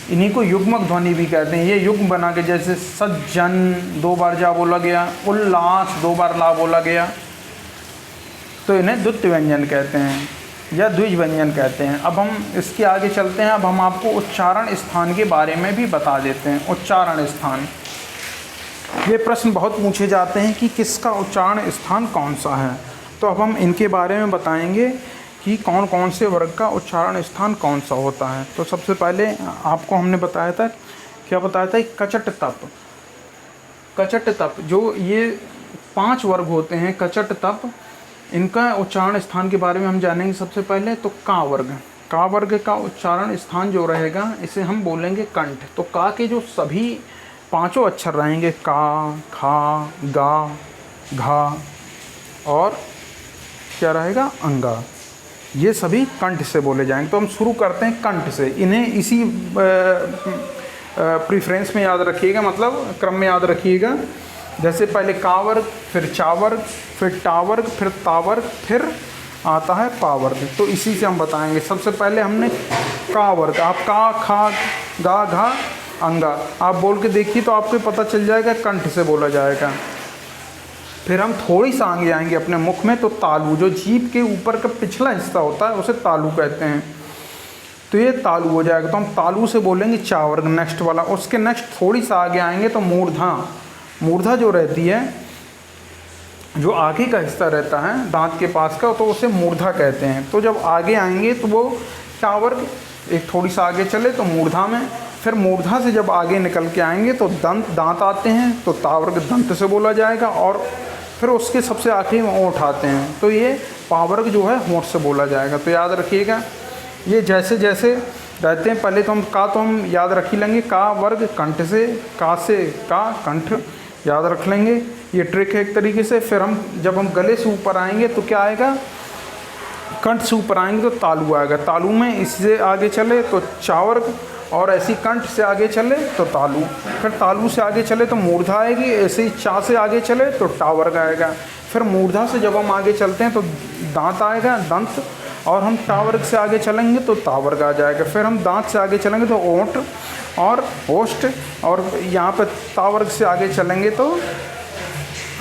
इन्हीं को युग्मक ध्वनि भी कहते हैं। ये युग्म बना के, जैसे सज्जन 2 बार जा बोला गया, उल्लास 2 बार ला बोला गया, तो इन्हें द्वित्व व्यंजन कहते हैं या द्विज व्यंजन कहते हैं। अब हम इसके आगे चलते हैं। अब हम आपको उच्चारण स्थान के बारे में भी बता देते हैं। उच्चारण स्थान, ये प्रश्न बहुत पूछे जाते हैं कि किसका उच्चारण स्थान कौन सा है। तो अब हम इनके बारे में बताएंगे कि कौन कौन से वर्ग का उच्चारण स्थान कौन सा होता है। तो सबसे पहले आपको हमने बताया था, क्या बताया था? कचट तप। कचट तप, जो ये 5 वर्ग होते हैं कचट तप, इनका उच्चारण स्थान के बारे में हम जानेंगे। सबसे पहले तो का वर्ग, का वर्ग का उच्चारण स्थान जो रहेगा इसे हम बोलेंगे कंठ। तो का के जो सभी 5 अक्षर रहेंगे, का, खा, गा, घा और क्या रहेगा? अंगा, ये सभी कंठ से बोले जाएंगे। तो हम शुरू करते हैं कंठ से। इन्हें इसी प्रीफ्रेंस में याद रखिएगा, मतलब क्रम में याद रखिएगा। जैसे पहले का वर्ग, फिर चा वर्ग, फिर टा वर्ग, फिर ता वर्ग, फिर आता है पा वर्ग। तो इसी से हम बताएंगे। सबसे पहले हमने का वर्ग, आप का, खा, गा, घा, अंगा आप बोल के देखिए तो आपको पता चल जाएगा, कंठ से बोला जाएगा। फिर हम थोड़ी सा आगे आएंगे अपने मुख में, तो तालु, जो जीभ के ऊपर का पिछला हिस्सा होता है उसे तालु कहते हैं। तो ये तालु हो जाएगा। तो हम तालु से बोलेंगे चा वर्ग, नेक्स्ट वाला। उसके नेक्स्ट थोड़ी सा आगे आएंगे तो मूर्धा। मूर्धा जो रहती है, जो आगे का हिस्सा रहता है दांत के पास का, तो उसे मूर्धा कहते हैं। तो जब आगे आएंगे तो वो टा वर्ग, एक थोड़ी सा आगे चले तो मूर्धा में। फिर मूर्धा से जब आगे निकल के आएंगे तो दांत आते हैं, तो ता वर्ग दंत से बोला जाएगा। और फिर उसके सबसे आखिरी में ओंठ आते हैं, तो ये पा वर्ग जो है होंठ से बोला जाएगा। तो याद रखिएगा, ये जैसे जैसे रहते हैं। पहले तो हम याद रख ही लेंगे, का वर्ग कंठ से, का से का कंठ याद रख लेंगे। ये ट्रिक है एक तरीके से। फिर जब हम गले से ऊपर आएंगे तो क्या आएगा, कंठ से ऊपर आएंगे तो तालु आएगा। तालु में इससे आगे चले तो चा वर्ग, और ऐसी कंठ से आगे चले तो तालु। फिर तालु से आगे चले तो मूर्धा आएगी, ऐसे ही चा से आगे चले तो टा वर्ग आएगा। फिर मूर्धा से जब हम आगे चलते हैं तो दांत आएगा, दंत। और हम टा वर्ग से आगे चलेंगे तो ता वर्ग आ जाएगा। फिर हम दांत से आगे चलेंगे तो ओंठ और ओष्ठ, और यहाँ पर ता वर्ग से आगे चलेंगे तो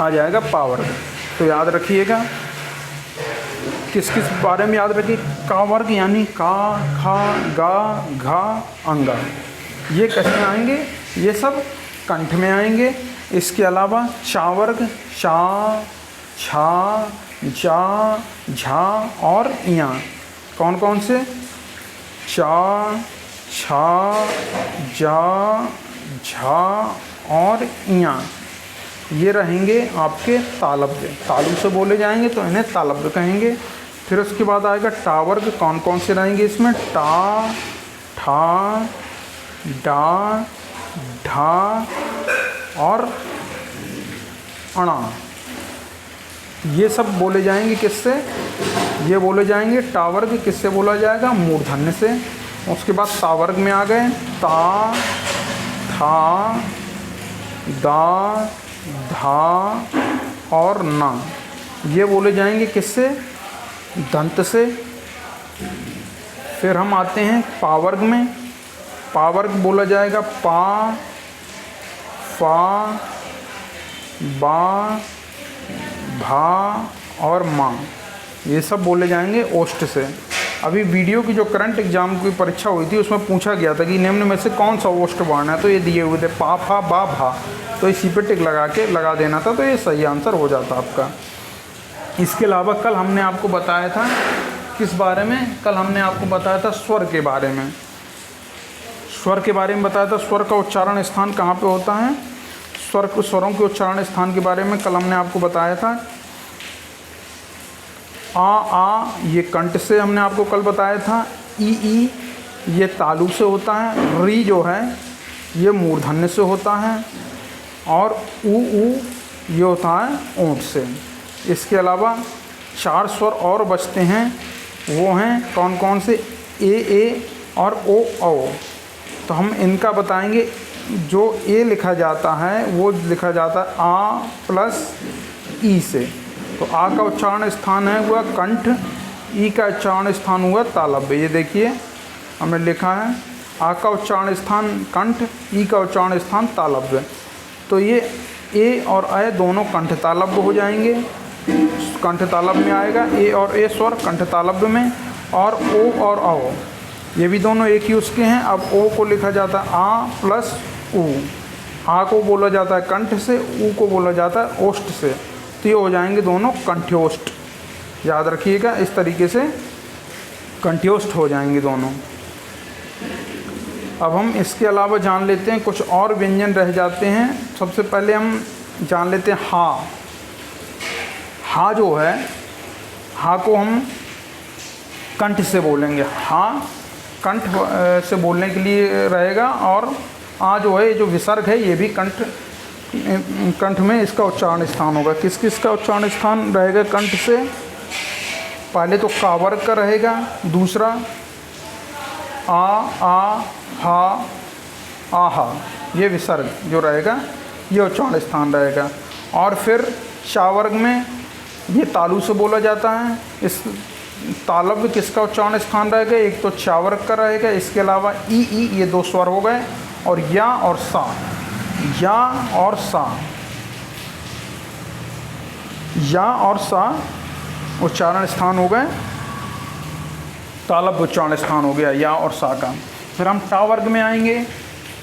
आ जाएगा पा वर्ग। तो याद रखिएगा, किस किस बारे में याद रखिए, का वर्ग यानी का, खा, गा, घा, अंगा। ये कैसे आएंगे, ये सब कंठ में आएंगे। इसके अलावा चा वर्ग, चा, छा, जा, झा और या। कौन कौन से, चा, छा, जा, झा और या, ये रहेंगे आपके तालव्य। तालु से बोले जाएंगे तो इन्हें तालव्य कहेंगे। फिर उसके बाद आएगा टा वर्ग। कौन कौन से रहेंगे इसमें, टा, ठा, डा, ढा और अणा। ये सब बोले जाएंगे किससे, ये बोले जाएंगे टा वर्ग। किससे बोला जाएगा, मूर्धन्य से। उसके बाद ता वर्ग में आ गए, ता, था, दा, धा और ना। ये बोले जाएंगे किससे, दंत से। फिर हम आते हैं पा वर्ग में। पा वर्ग बोला जाएगा पा, फा, बा, भा और माँ। ये सब बोले जाएंगे ओष्ठ से। अभी वीडियो की जो करंट एग्जाम की परीक्षा हुई थी उसमें पूछा गया था कि निम्न में से कौन सा ओष्ठ वर्ण है, तो ये दिए हुए थे पा, फा, बा, भा। तो इसी पे टिक लगा देना था, तो ये सही आंसर हो जाता आपका। इसके अलावा कल हमने आपको बताया था किस बारे में, कल हमने आपको बताया था स्वर के बारे में। स्वर के बारे में बताया था, स्वर का उच्चारण स्थान कहाँ पे होता है, स्वरों के उच्चारण स्थान के बारे में कल हमने आपको बताया था। आ ये कंठ से हमने आपको कल बताया था। ई ये तालु से होता है। री जो है ये मूर्धन्य से होता है। और ऊ ये होता है ओंठ से। इसके अलावा 4 स्वर और बचते हैं, वो हैं कौन कौन से, ए और ओ औ। तो हम इनका बताएंगे। जो ए लिखा जाता है वो लिखा जाता है आ प्लस ई से। तो आ का उच्चारण स्थान है हुआ कंठ, ई का उच्चारण स्थान हुआ तालव्य। ये देखिए हमने लिखा है आ का उच्चारण स्थान कंठ, ई का उच्चारण स्थान तालव्य। तो ये ए और अ दोनों कंठ तालव्य हो जाएंगे, कंठ तालव्य में आएगा। ए और ए स्वर कंठ तालव्य में। और ओ और औ ये भी दोनों एक ही उसके हैं। अब ओ को लिखा जाता है आ प्लस ऊ। आ को बोला जाता है कंठ से, ऊ को बोला जाता है ओष्ठ से। तो ये हो जाएंगे दोनों कंठ्योष्ठ। याद रखिएगा, इस तरीके से कंठ्योष्ठ हो जाएंगे दोनों। अब हम इसके अलावा जान लेते हैं कुछ और व्यंजन रह जाते हैं। सबसे पहले हम जान लेते हैं हा। हा जो है, हा को हम कंठ से बोलेंगे। हा कंठ से बोलने के लिए रहेगा। और आ जो है, जो विसर्ग है, ये भी कंठ में इसका उच्चारण स्थान होगा। किस किस का उच्चारण स्थान रहेगा कंठ से, पहले तो का वर्ग का रहेगा, दूसरा आ, हा, आहा, ये विसर्ग जो रहेगा ये उच्चारण स्थान रहेगा। और फिर चा वर्ग में ये तालु से बोला जाता है। इस तालव्य किसका उच्चारण स्थान रहेगा, एक तो चा वर्ग का रहेगा, इसके अलावा ई ये दो स्वर हो गए, और या और सा, या और सा, या और सा उच्चारण स्थान हो गए, तालव्य उच्चारण स्थान हो गया या और सा का। फिर हम टा वर्ग में आएंगे।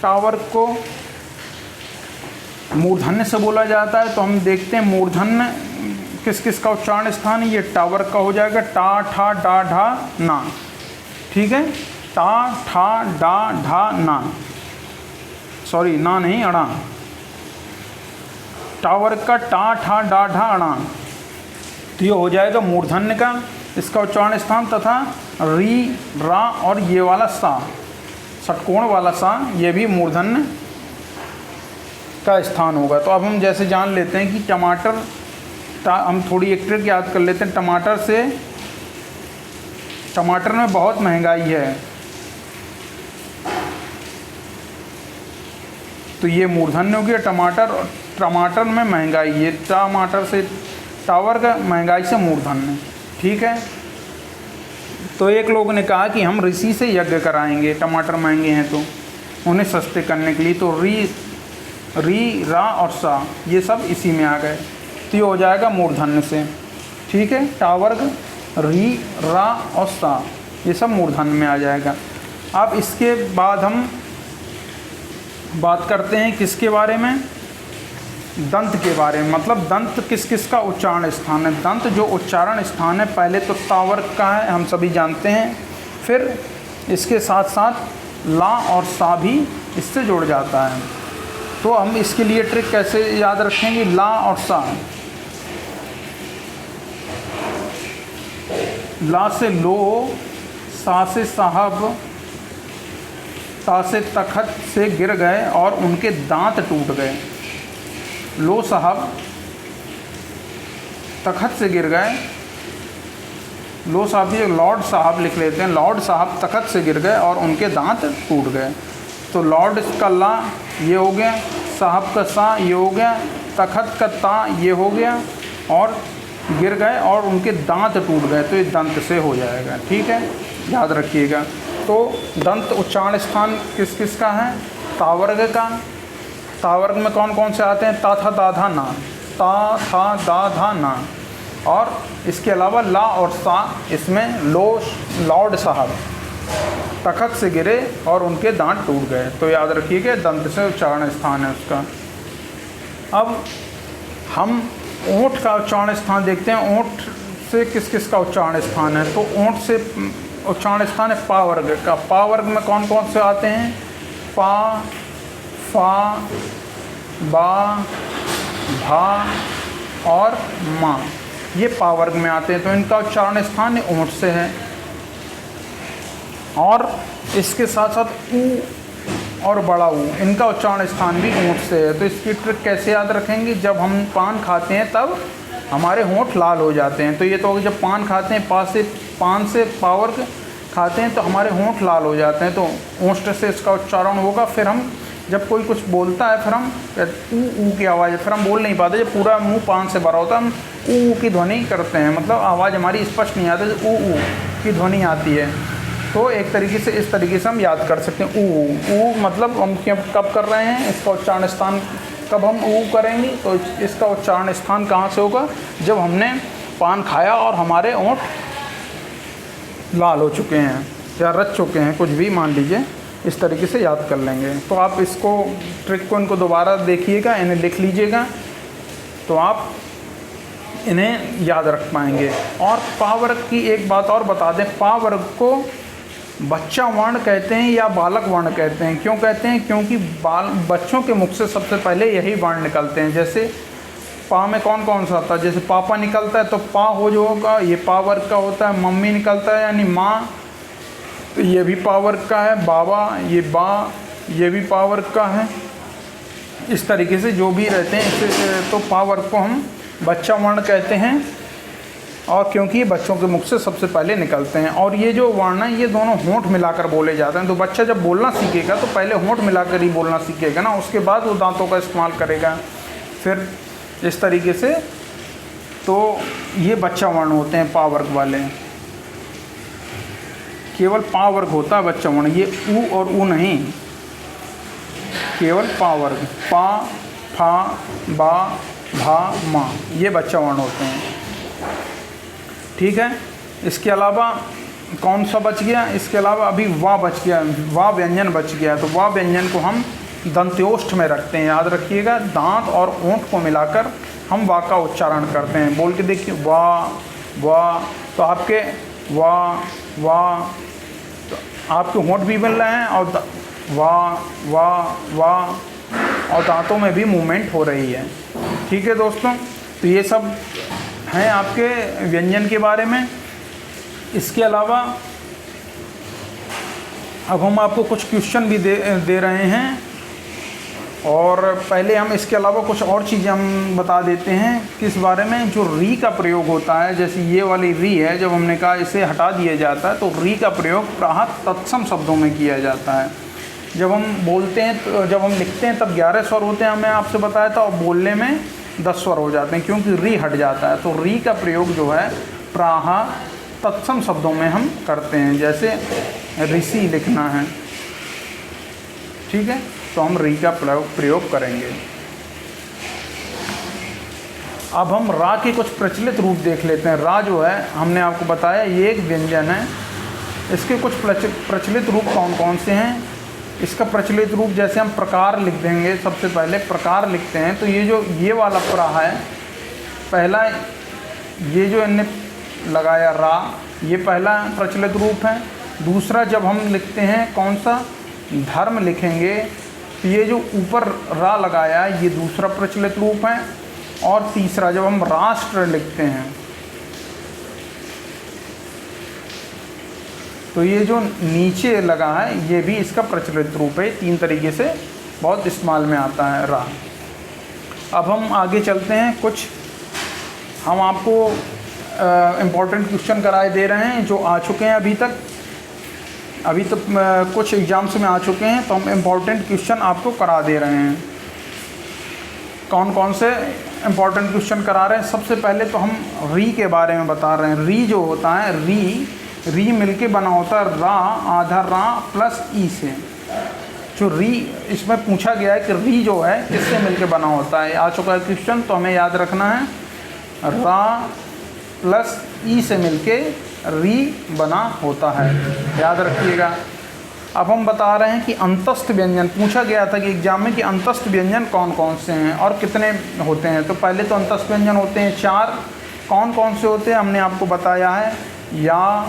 टा वर्ग को मूर्धन्य से बोला जाता है, तो हम देखते हैं मूर्धन्य किस किस का उच्चारण स्थान है। ये टा वर्ग का हो जाएगा, टा ठा डा ढा ना, ठीक है, टा ठा डा ढा ना, सॉरी ना नहीं अड़ा, टा वर्ग का टा ठा डा ढा अड़ा, तो ये हो जाएगा मूर्धन्य का इसका उच्चारण स्थान, तथा री रा और ये वाला सा, षटकोण वाला सा, ये भी मूर्धन्य का स्थान होगा। तो अब हम जैसे जान लेते हैं कि टमाटर, हम थोड़ी एक ट्रिक याद कर लेते हैं। टमाटर में बहुत महंगाई है, तो ये मूर्धन्य हो गया टमाटर। टमाटर में महंगाई, ये टमाटर से टावर का महंगाई से मूर्धन्य, ठीक है। तो एक लोग ने कहा कि हम ऋषि से यज्ञ कराएंगे, टमाटर महंगे हैं तो उन्हें सस्ते करने के लिए, तो री रा और सा ये सब इसी में आ गए, तो ये हो जाएगा मूर्धन्य से, ठीक है। टावर्ग री रा और सा ये सब मूर्धन्य में आ जाएगा। अब इसके बाद हम बात करते हैं किसके बारे में, दंत के बारे में। मतलब दंत किस किस का उच्चारण स्थान है। दंत जो उच्चारण स्थान है पहले तो टावर्ग का है, हम सभी जानते हैं, फिर इसके साथ साथ ला और सा भी इससे जुड़ जाता है। तो हम इसके लिए ट्रिक कैसे याद रखेंगे, ला और सा, ला से लो, सा से साहब, ता से तखत से गिर गए और उनके दांत टूट गए। लो साहब तखत से गिर गए, लो साहब ये लॉर्ड साहब लिख लेते हैं, लॉर्ड साहब तखत से गिर गए और उनके दांत टूट गए। तो लॉर्ड का ला ये हो गया, साहब का सा ये हो गया, तखत का ता ये हो गया, और गिर गए और उनके दांत टूट गए, तो ये दंत से हो जाएगा, ठीक है, याद रखिएगा। तो दंत उच्चारण स्थान किस किस का है, तावर्ग का। तावर्ग में कौन कौन से आते हैं, ता था दा धा ना, ता था दा धा ना, और इसके अलावा ला और सा, इसमें लो लॉर्ड साहब तखत से गिरे और उनके दांत टूट गए, तो याद रखिएगा दंत से उच्चारण स्थान है उसका। अब हम ओंठ का उच्चारण स्थान देखते हैं। ओंठ से किस किस का उच्चारण स्थान है, तो ओंठ से उच्चारण स्थान है पा वर्ग का। पा वर्ग में कौन कौन से आते हैं, पा, फा, बा, भा और मा, ये पा वर्ग में आते हैं, तो इनका उच्चारण स्थान ओंठ से है। और इसके साथ साथ ऊ और बड़ा ऊ, इनका उच्चारण स्थान भी होंठ से है। तो इसकी ट्रिक कैसे याद रखेंगे, जब हम पान खाते हैं तब हमारे होंठ लाल हो जाते हैं, तो ये तो जब पान खाते हैं पान से पावर्ग खाते हैं तो हमारे होंठ लाल हो जाते हैं, तो ओष्ठ से इसका उच्चारण होगा। फिर हम जब कोई कुछ बोलता है फिर हम ऊ की आवाज़, फिर हम बोल नहीं पाते, जब पूरा मुंह पान से भरा होता है हम ऊ की ध्वनि करते हैं, मतलब आवाज़ हमारी स्पष्ट नहीं आती, ऊ की ध्वनि आती है। तो एक तरीके से इस तरीके से हम याद कर सकते हैं, ऊ मतलब हम कब कर रहे हैं, इसका उच्चारण स्थान कब हम ऊ करेंगे, तो इसका उच्चारण स्थान कहाँ से होगा, जब हमने पान खाया और हमारे ओंठ लाल हो चुके हैं या रच चुके हैं, कुछ भी मान लीजिए, इस तरीके से याद कर लेंगे। तो आप इसको ट्रिक को इनको दोबारा देखिएगा, इन्हें लिख लीजिएगा, तो आप इन्हें याद रख पाएंगे। और पा वर्ग की एक बात और बता दें, पा वर्ग को बच्चा वर्ण कहते हैं या बालक वर्ण कहते हैं। क्यों कहते हैं, क्योंकि बच्चों के मुख से सबसे पहले यही वर्ण निकलते हैं। जैसे पा में कौन कौन सा आता है, जैसे पापा निकलता है तो पा हो जो होगा, ये पा वर्ग का होता है। मम्मी निकलता है यानी माँ, तो ये भी पा वर्ग का है। बाबा, ये बा, ये भी पा वर्ग का है। इस तरीके से जो भी रहते हैं इससे, तो पा वर्ग को हम बच्चा वर्ण कहते हैं, और क्योंकि ये बच्चों के मुख से सबसे पहले निकलते हैं। और ये जो वर्ण है ये दोनों होंठ मिलाकर बोले जाते हैं। तो बच्चा जब बोलना सीखेगा तो पहले होंठ मिलाकर ही बोलना सीखेगा ना, उसके बाद वो दांतों का इस्तेमाल करेगा। फिर इस तरीके से। तो ये बच्चा वर्ण होते हैं पा वर्ग वाले, केवल पा वर्ग होता है बच्चा वर्ण, ये ऊ और ऊ नहीं, केवल पा वर्ग, पा, फा, बा, भा, मा, ये बच्चा वर्ण होते हैं। ठीक है। इसके अलावा कौन सा बच गया? इसके अलावा अभी वा बच गया, वा व्यंजन बच गया। तो वा व्यंजन को हम दंत्योष्ठ में रखते हैं, याद रखिएगा। दांत और ओंठ को मिलाकर हम वा का उच्चारण करते हैं। बोल के देखिए, वा वा। तो आपके वा वा, तो आपके होंठ भी मिल रहे हैं और वा वा वा, और दांतों में भी मूवमेंट हो रही है। ठीक है दोस्तों, तो ये सब हैं आपके व्यंजन के बारे में। इसके अलावा अब हम आपको कुछ क्वेश्चन भी दे रहे हैं, और पहले हम इसके अलावा कुछ और चीज़ें हम बता देते हैं किस बारे में। जो री का प्रयोग होता है, जैसे ये वाली री है, जब हमने कहा इसे हटा दिया जाता है तो री का प्रयोग प्रायः तत्सम शब्दों में किया जाता है। जब हम बोलते हैं तो, जब हम लिखते हैं तब 11 स्वर होते हैं, हमें आपसे बताया था, और बोलने में 10 स्वर हो जाते हैं क्योंकि री हट जाता है। तो री का प्रयोग जो है प्रायः तत्सम शब्दों में हम करते हैं, जैसे ऋषि लिखना है। ठीक है, तो हम री का प्रयोग करेंगे। अब हम रा के कुछ प्रचलित रूप देख लेते हैं। रा जो है हमने आपको बताया ये एक व्यंजन है, इसके कुछ प्रचलित रूप कौन कौन से हैं। इसका प्रचलित रूप जैसे हम प्रकार लिख देंगे, सबसे पहले प्रकार लिखते हैं तो ये जो ये वाला प्रा है, पहला ये जो इनने लगाया रा, ये पहला प्रचलित रूप है। दूसरा जब हम लिखते हैं कौन सा, धर्म लिखेंगे, तो ये जो ऊपर रा लगाया है ये दूसरा प्रचलित रूप है। और तीसरा जब हम राष्ट्र लिखते हैं तो ये जो नीचे लगा है ये भी इसका प्रचलित रूप है। 3 तरीके से बहुत इस्तेमाल में आता है रा। अब हम आगे चलते हैं, कुछ हम आपको इम्पोर्टेंट क्वेश्चन कराए दे रहे हैं जो आ चुके हैं अभी तक कुछ एग्ज़ाम्स में आ चुके हैं, तो हम इम्पोर्टेंट क्वेश्चन आपको करा दे रहे हैं। कौन कौन से इम्पोर्टेंट क्वेश्चन करा रहे हैं? सबसे पहले तो हम री के बारे में बता रहे हैं। री जो होता है, री मिलके बना होता है रा आधा रा प्लस ई से। जो री इसमें पूछा गया है कि री जो है किससे मिलके बना होता है, आ चुका है क्वेश्चन, तो हमें याद रखना है रा प्लस ई से मिलके री बना होता है, याद रखिएगा। अब हम बता रहे हैं कि अंतस्थ व्यंजन पूछा गया था कि एग्जाम में कि अंतस्थ व्यंजन कौन कौन से हैं और कितने होते हैं। तो पहले तो अंतस्थ व्यंजन होते हैं 4। कौन कौन से होते हैं हमने आपको बताया है, या,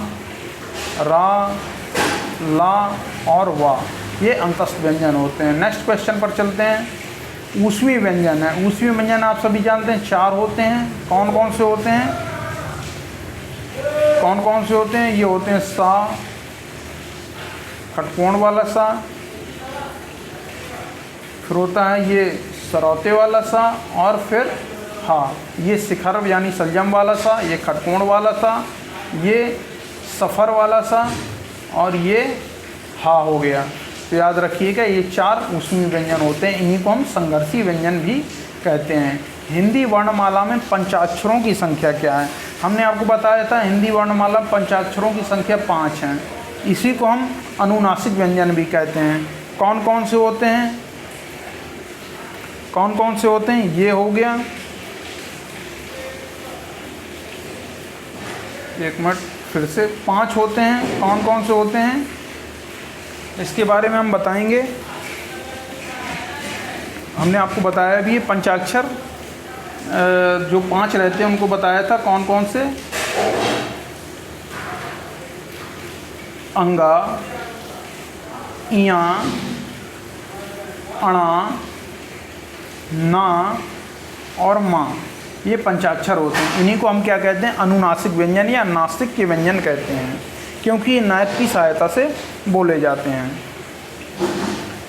रा, ला और वा, ये अंतस्थ व्यंजन होते हैं। नेक्स्ट क्वेश्चन पर चलते हैं। ऊष्मी व्यंजन है। ऊष्मी व्यंजन आप सभी जानते हैं 4 होते हैं। कौन कौन से होते हैं? कौन कौन से होते हैं? ये होते हैं सा, खटकोण वाला सा, फिर होता है ये सरौते वाला सा, और फिर हा। ये शिखर यानी सलजम वाला सा, ये खटकोण वाला सा, ये सफ़र वाला सा, और ये हा हो गया। तो याद रखिएगा ये 4 ऊष्मी व्यंजन होते हैं। इन्हीं को हम संघर्षी व्यंजन भी कहते हैं। हिंदी वर्णमाला में पंचाक्षरों की संख्या क्या है? हमने आपको बताया था हिंदी वर्णमाला में पंचाक्षरों की संख्या 5 है। इसी को हम अनुनासिक व्यंजन भी कहते हैं। कौन कौन से होते हैं? कौन कौन से होते हैं? ये हो गया, एक मिनट, फिर से 5 होते हैं। कौन कौन से होते हैं इसके बारे में हम बताएंगे। हमने आपको बताया भी, पंचाक्षर जो 5 रहते हैं उनको बताया था। कौन कौन से? अंगा, इया, अणा, ना और माँ, ये पंचाक्षर होते हैं। इन्हीं को हम क्या कहते हैं? अनुनासिक व्यंजन या नासिक के व्यंजन कहते हैं, क्योंकि ये नाक की सहायता से बोले जाते हैं।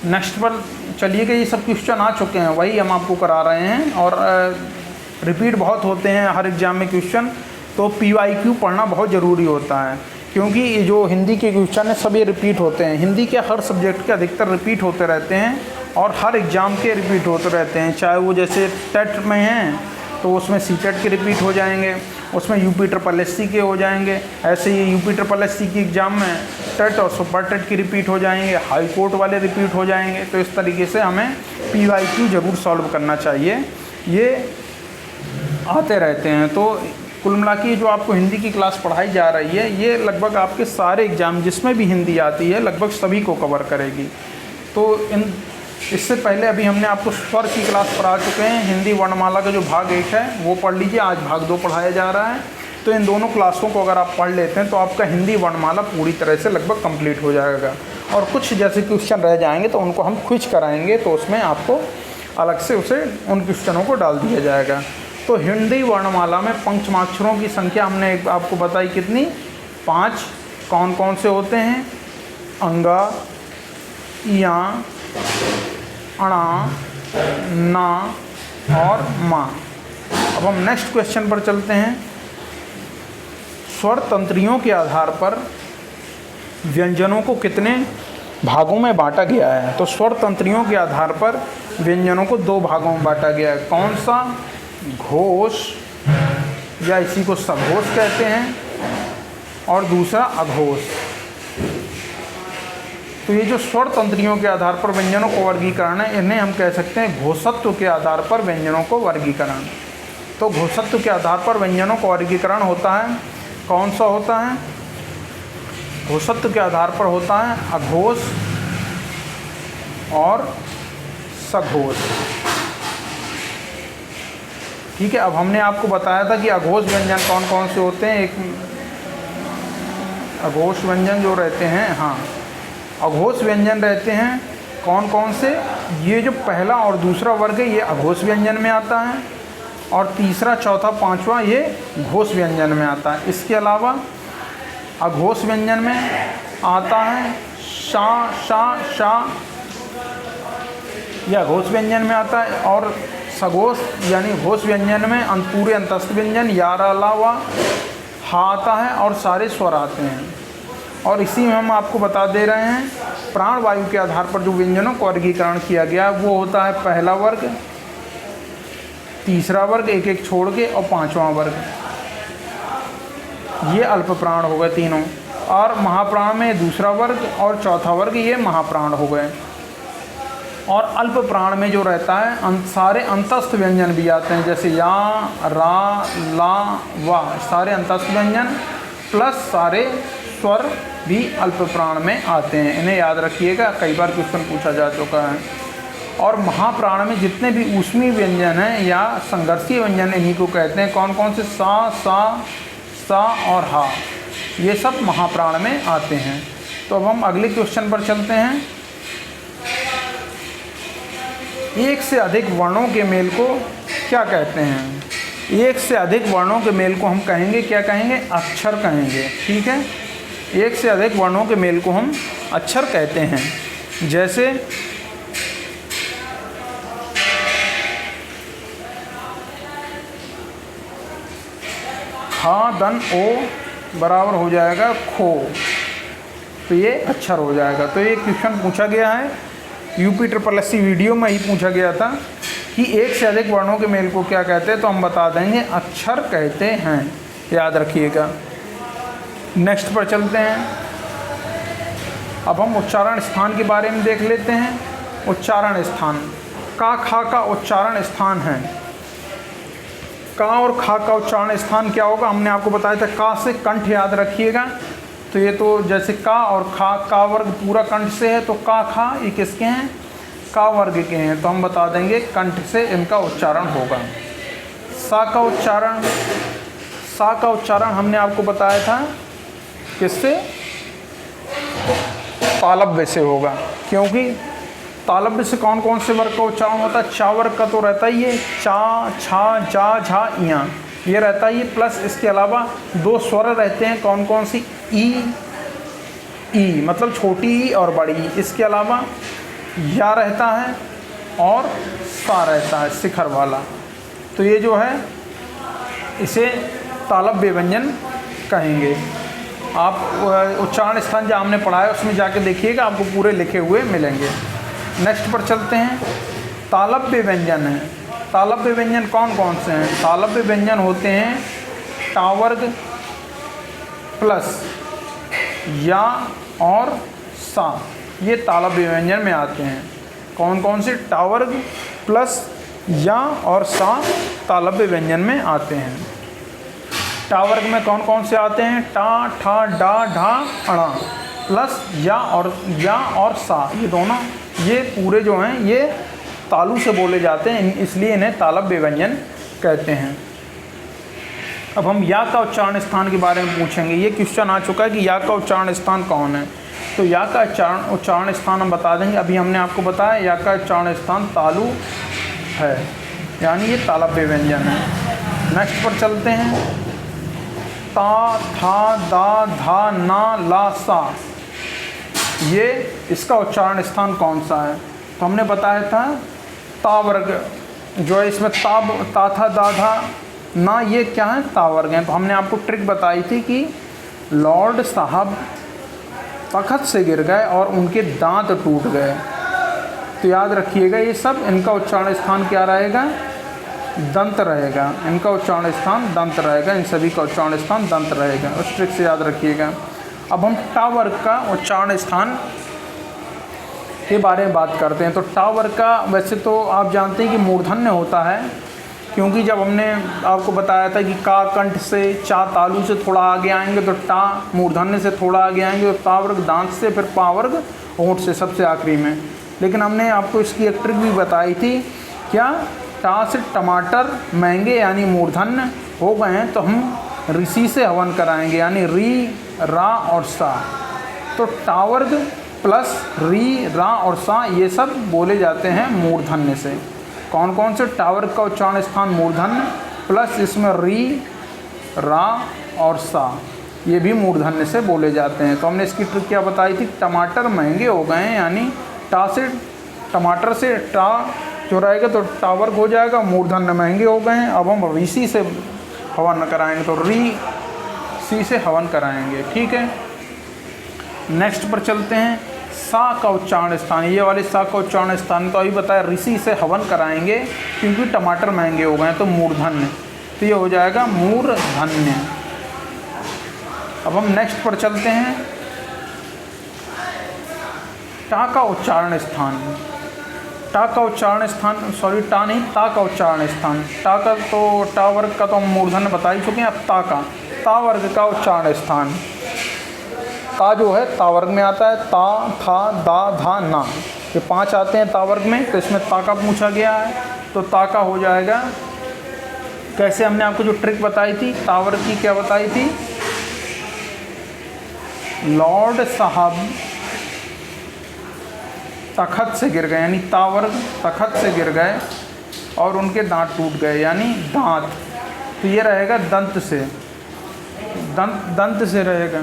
नेक्स्ट पर चलिएगा, ये सब क्वेश्चन आ चुके हैं, वही हम आपको करा रहे हैं, और रिपीट बहुत होते हैं हर एग्ज़ाम में क्वेश्चन। तो PYQ पढ़ना बहुत ज़रूरी होता है, क्योंकि ये जो हिंदी के क्वेश्चन है सब ये रिपीट होते हैं। हिंदी के हर सब्जेक्ट के अधिकतर रिपीट होते रहते हैं, और हर एग्ज़ाम के रिपीट होते रहते हैं, चाहे वो जैसे टेट में हैं तो उसमें सीटेट के रिपीट हो जाएंगे, उसमें यूपी के हो जाएंगे, ऐसे ही यूपी की एग्ज़ाम में टेट और सुपर टेट की रिपीट हो जाएंगे, हाई कोर्ट वाले रिपीट हो जाएंगे। तो इस तरीके से हमें PYQ ज़रूर सॉल्व करना चाहिए, ये आते रहते हैं। तो कुल मिला के जो आपको हिंदी की क्लास पढ़ाई जा रही है ये लगभग आपके सारे एग्ज़ाम जिसमें भी हिंदी आती है लगभग सभी को कवर करेगी। तो इससे पहले अभी हमने आपको स्वर की क्लास पढ़ा चुके हैं, हिंदी वर्णमाला का जो भाग 1 है वो पढ़ लीजिए, आज भाग 2 पढ़ाया जा रहा है। तो इन दोनों क्लासों को अगर आप पढ़ लेते हैं तो आपका हिंदी वर्णमाला पूरी तरह से लगभग कंप्लीट हो जाएगा। और कुछ जैसे क्वेश्चन रह जाएंगे तो उनको हम क्विज कराएंगे, तो उसमें आपको अलग से उन क्वेश्चनों को डाल दिया जाएगा। तो हिंदी वर्णमाला में पंचमाक्षरों की संख्या हमने आपको बताई कितनी, 5। कौन कौन से होते हैं, अंगा, या, अणा, ना और मा। अब हम नेक्स्ट क्वेश्चन पर चलते हैं। स्वर तंत्रियों के आधार पर व्यंजनों को कितने भागों में बांटा गया है? तो स्वर तंत्रियों के आधार पर व्यंजनों को 2 भागों में बांटा गया है। कौन सा? घोष, या इसी को सघोष कहते हैं, और दूसरा अघोष। तो ये जो स्वर तंत्रियों के आधार पर व्यंजनों को वर्गीकरण है, इन्हें हम कह सकते हैं घोषत्व के आधार पर व्यंजनों को वर्गीकरण। तो घोषत्व के आधार पर व्यंजनों का वर्गीकरण होता है, कौन सा होता है? घोषत्व के आधार पर होता है अघोष और सघोष। ठीक है, अब हमने आपको बताया था कि अघोष व्यंजन कौन कौन से होते हैं। एक अघोष व्यंजन जो रहते हैं, हाँ, अघोष व्यंजन रहते हैं कौन कौन से? ये जो पहला और दूसरा वर्ग है ये अघोष व्यंजन में आता है, और तीसरा, चौथा, पांचवा ये घोष व्यंजन में आता है। इसके अलावा अघोष व्यंजन में आता है शा, शा, शा, यह घोष व्यंजन में आता है, और सघोष यानी घोष व्यंजन में पूरे अंतस्थ व्यंजन या, रा, ला, वा, हा आता है, और सारे स्वर आते हैं। और इसी में हम आपको बता दे रहे हैं प्राण वायु के आधार पर जो व्यंजनों का वर्गीकरण किया गया वो होता है पहला वर्ग, तीसरा वर्ग एक एक छोड़ के, और पांचवा वर्ग। ये अल्प प्राण हो गए तीनों, और महाप्राण में दूसरा वर्ग और चौथा वर्ग ये महाप्राण हो गए। और अल्प प्राण में जो रहता है सारे अंतस्थ व्यंजन भी आते हैं, जैसे या, रा, ला, वा, सारे अंतस्थ व्यंजन प्लस सारे स्वर भी अल्प प्राण में आते हैं। इन्हें याद रखिएगा, कई बार क्वेश्चन पूछा जा चुका है। और महाप्राण में जितने भी ऊष्मीय व्यंजन हैं या संघर्षीय व्यंजन इन्हीं को कहते हैं। कौन कौन से? सा, सा, सा और हा, ये सब महाप्राण में आते हैं। तो अब हम अगले क्वेश्चन पर चलते हैं। एक से अधिक वर्णों के मेल को क्या कहते हैं? एक से अधिक वर्णों के मेल को हम कहेंगे, क्या कहेंगे? अक्षर कहेंगे। ठीक है, एक से अधिक वर्णों के मेल को हम अक्षर कहते हैं। जैसे खा, दन, ओ बराबर हो जाएगा खो, तो ये अक्षर हो जाएगा। तो ये क्वेश्चन पूछा गया है UPSSC वीडियो में ही पूछा गया था कि एक से अधिक वर्णों के मेल को क्या कहते हैं, तो हम बता देंगे अक्षर कहते हैं, याद रखिएगा। नेक्स्ट पर चलते हैं। अब हम उच्चारण स्थान के बारे में देख लेते हैं। उच्चारण स्थान, का, खा का उच्चारण स्थान है। का और खा का उच्चारण स्थान क्या होगा? हमने आपको बताया था का से कंठ याद रखिएगा। तो ये तो जैसे का और खा, का वर्ग पूरा कंठ से है, तो का, खा ये किसके हैं? का वर्ग के हैं, तो हम बता देंगे कंठ से इनका उच्चारण होगा। सा का उच्चारण, सा का उच्चारण हमने आपको बताया था किससे? तालव्य से होगा, क्योंकि तालव्य से कौन कौन से वर्ग का उच्चारण होता है? चा वर्ग का तो रहता ही है, चा, छा, जा, झा, इया, ये रहता ही, प्लस इसके अलावा 2 स्वर रहते हैं, कौन कौन सी? ई मतलब छोटी ई और बड़ी ई। इसके अलावा या रहता है और सा रहता है शिखर वाला। तो ये जो है इसे तालव्य व्यंजन कहेंगे। आप उच्चारण स्थान जो हमने पढ़ा है उसमें जाके देखिएगा, आपको पूरे लिखे हुए मिलेंगे। नेक्स्ट पर चलते हैं। तालव्य व्यंजन है। तालव्य व्यंजन कौन कौन से हैं? तालव्य व्यंजन होते हैं टा वर्ग प्लस या और सा, ये तालव्य व्यंजन में आते हैं। कौन कौन से? टा वर्ग प्लस या और सा तालव्य व्यंजन में आते हैं। टा वर्ग में कौन कौन से आते हैं? टा, ठा, डा, ढा, अणा प्लस या और सा, ये दोनों, ये पूरे जो हैं ये तालु से बोले जाते हैं, इसलिए इन्हें तालव्य व्यंजन कहते हैं। अब हम या का उच्चारण स्थान के बारे में पूछेंगे। ये क्वेश्चन आ चुका है कि या का उच्चारण स्थान कौन है, तो या का उच्चारण स्थान हम बता देंगे। अभी हमने आपको बताया या का उच्चारण स्थान तालु है, यानी ये तालव्य व्यंजन है। नेक्स्ट पर चलते हैं। ता, था, दा, धा, ना, ला, सा, ये इसका उच्चारण स्थान कौन सा है? तो हमने बताया था ता वर्ग जो है, इसमें ता था, दा था, ना, ये क्या है? ता वर्ग हैं। तो हमने आपको ट्रिक बताई थी कि लॉर्ड साहब तख्त से गिर गए और उनके दांत टूट गए। तो याद रखिएगा ये सब, इनका उच्चारण स्थान क्या रहेगा? दंत रहेगा। इनका उच्चारण स्थान दंत रहेगा, इन सभी का उच्चारण स्थान दंत रहेगा, उस ट्रिक से याद रखिएगा। अब हम टा वर्ग का उच्चारण स्थान के बारे में बात करते हैं। तो टा वर्ग का वैसे तो आप जानते हैं कि मूर्धन्य होता है, क्योंकि जब हमने आपको बताया था कि का कंठ से, चा तालु से थोड़ा आगे आएंगे तो टा मूर्धन्य से थोड़ा आगे आएंगे, तो ता वर्ग दांत से, फिर पा वर्ग होंठ से सबसे आखिरी में। लेकिन हमने आपको इसकी एक ट्रिक भी बताई थी, क्या? टा से टमाटर महंगे यानी मूर्धन्य हो गए हैं, तो हम ऋषि से हवन कराएंगे, यानी री, रा और सा। तो टा वर्ग प्लस री, रा और सा ये सब बोले जाते हैं मूर्धन्य से। कौन कौन से? टा वर्ग का उच्चारण स्थान मूर्धन्य प्लस इसमें री, रा और सा, ये भी मूर्धन्य से बोले जाते हैं। तो हमने इसकी ट्रिक क्या बताई थी? टमाटर महंगे हो गए हैं, यानी टा से, टमाटर से टा जो रहेगा तो टा वर्ग हो जाएगा, मूर्धन्य महंगे हो गए हैं। अब हम ऋषि से हवन कराएंगे, तो री सी से हवन कराएंगे, ठीक है। नेक्स्ट पर चलते हैं। सा का उच्चारण स्थान, ये वाले सा का उच्चारण स्थान तो अभी बताया, ऋषि से हवन कराएंगे क्योंकि टमाटर महंगे हो गए हैं, तो मूर्धन्य, तो ये हो जाएगा मूर्धन्य। अब हम नेक्स्ट पर चलते हैं। टा का उच्चारण स्थान, टा का उच्चारण स्थान, सॉरी टा नहीं, ता का उच्चारण स्थान। टा का तो, टा वर्ग का तो हम मूर्धन्य बता ही चुके हैं। अब ता का, ता वर्ग का उच्चारण स्थान, ता जो है ता वर्ग में आता है। ता, था, दा, धा, ना, ये 5 आते हैं ता वर्ग में, तो इसमें ता का पूछा गया है, तो ता का हो जाएगा। कैसे? हमने आपको जो ट्रिक बताई थी ता वर्ग की, क्या बताई थी? लॉर्ड साहब तख्त से गिर गए, यानी ता वर्ग तख्त से गिर गए और उनके दांत टूट गए, यानी दांत, तो ये रहेगा दंत से, दंत से रहेगा।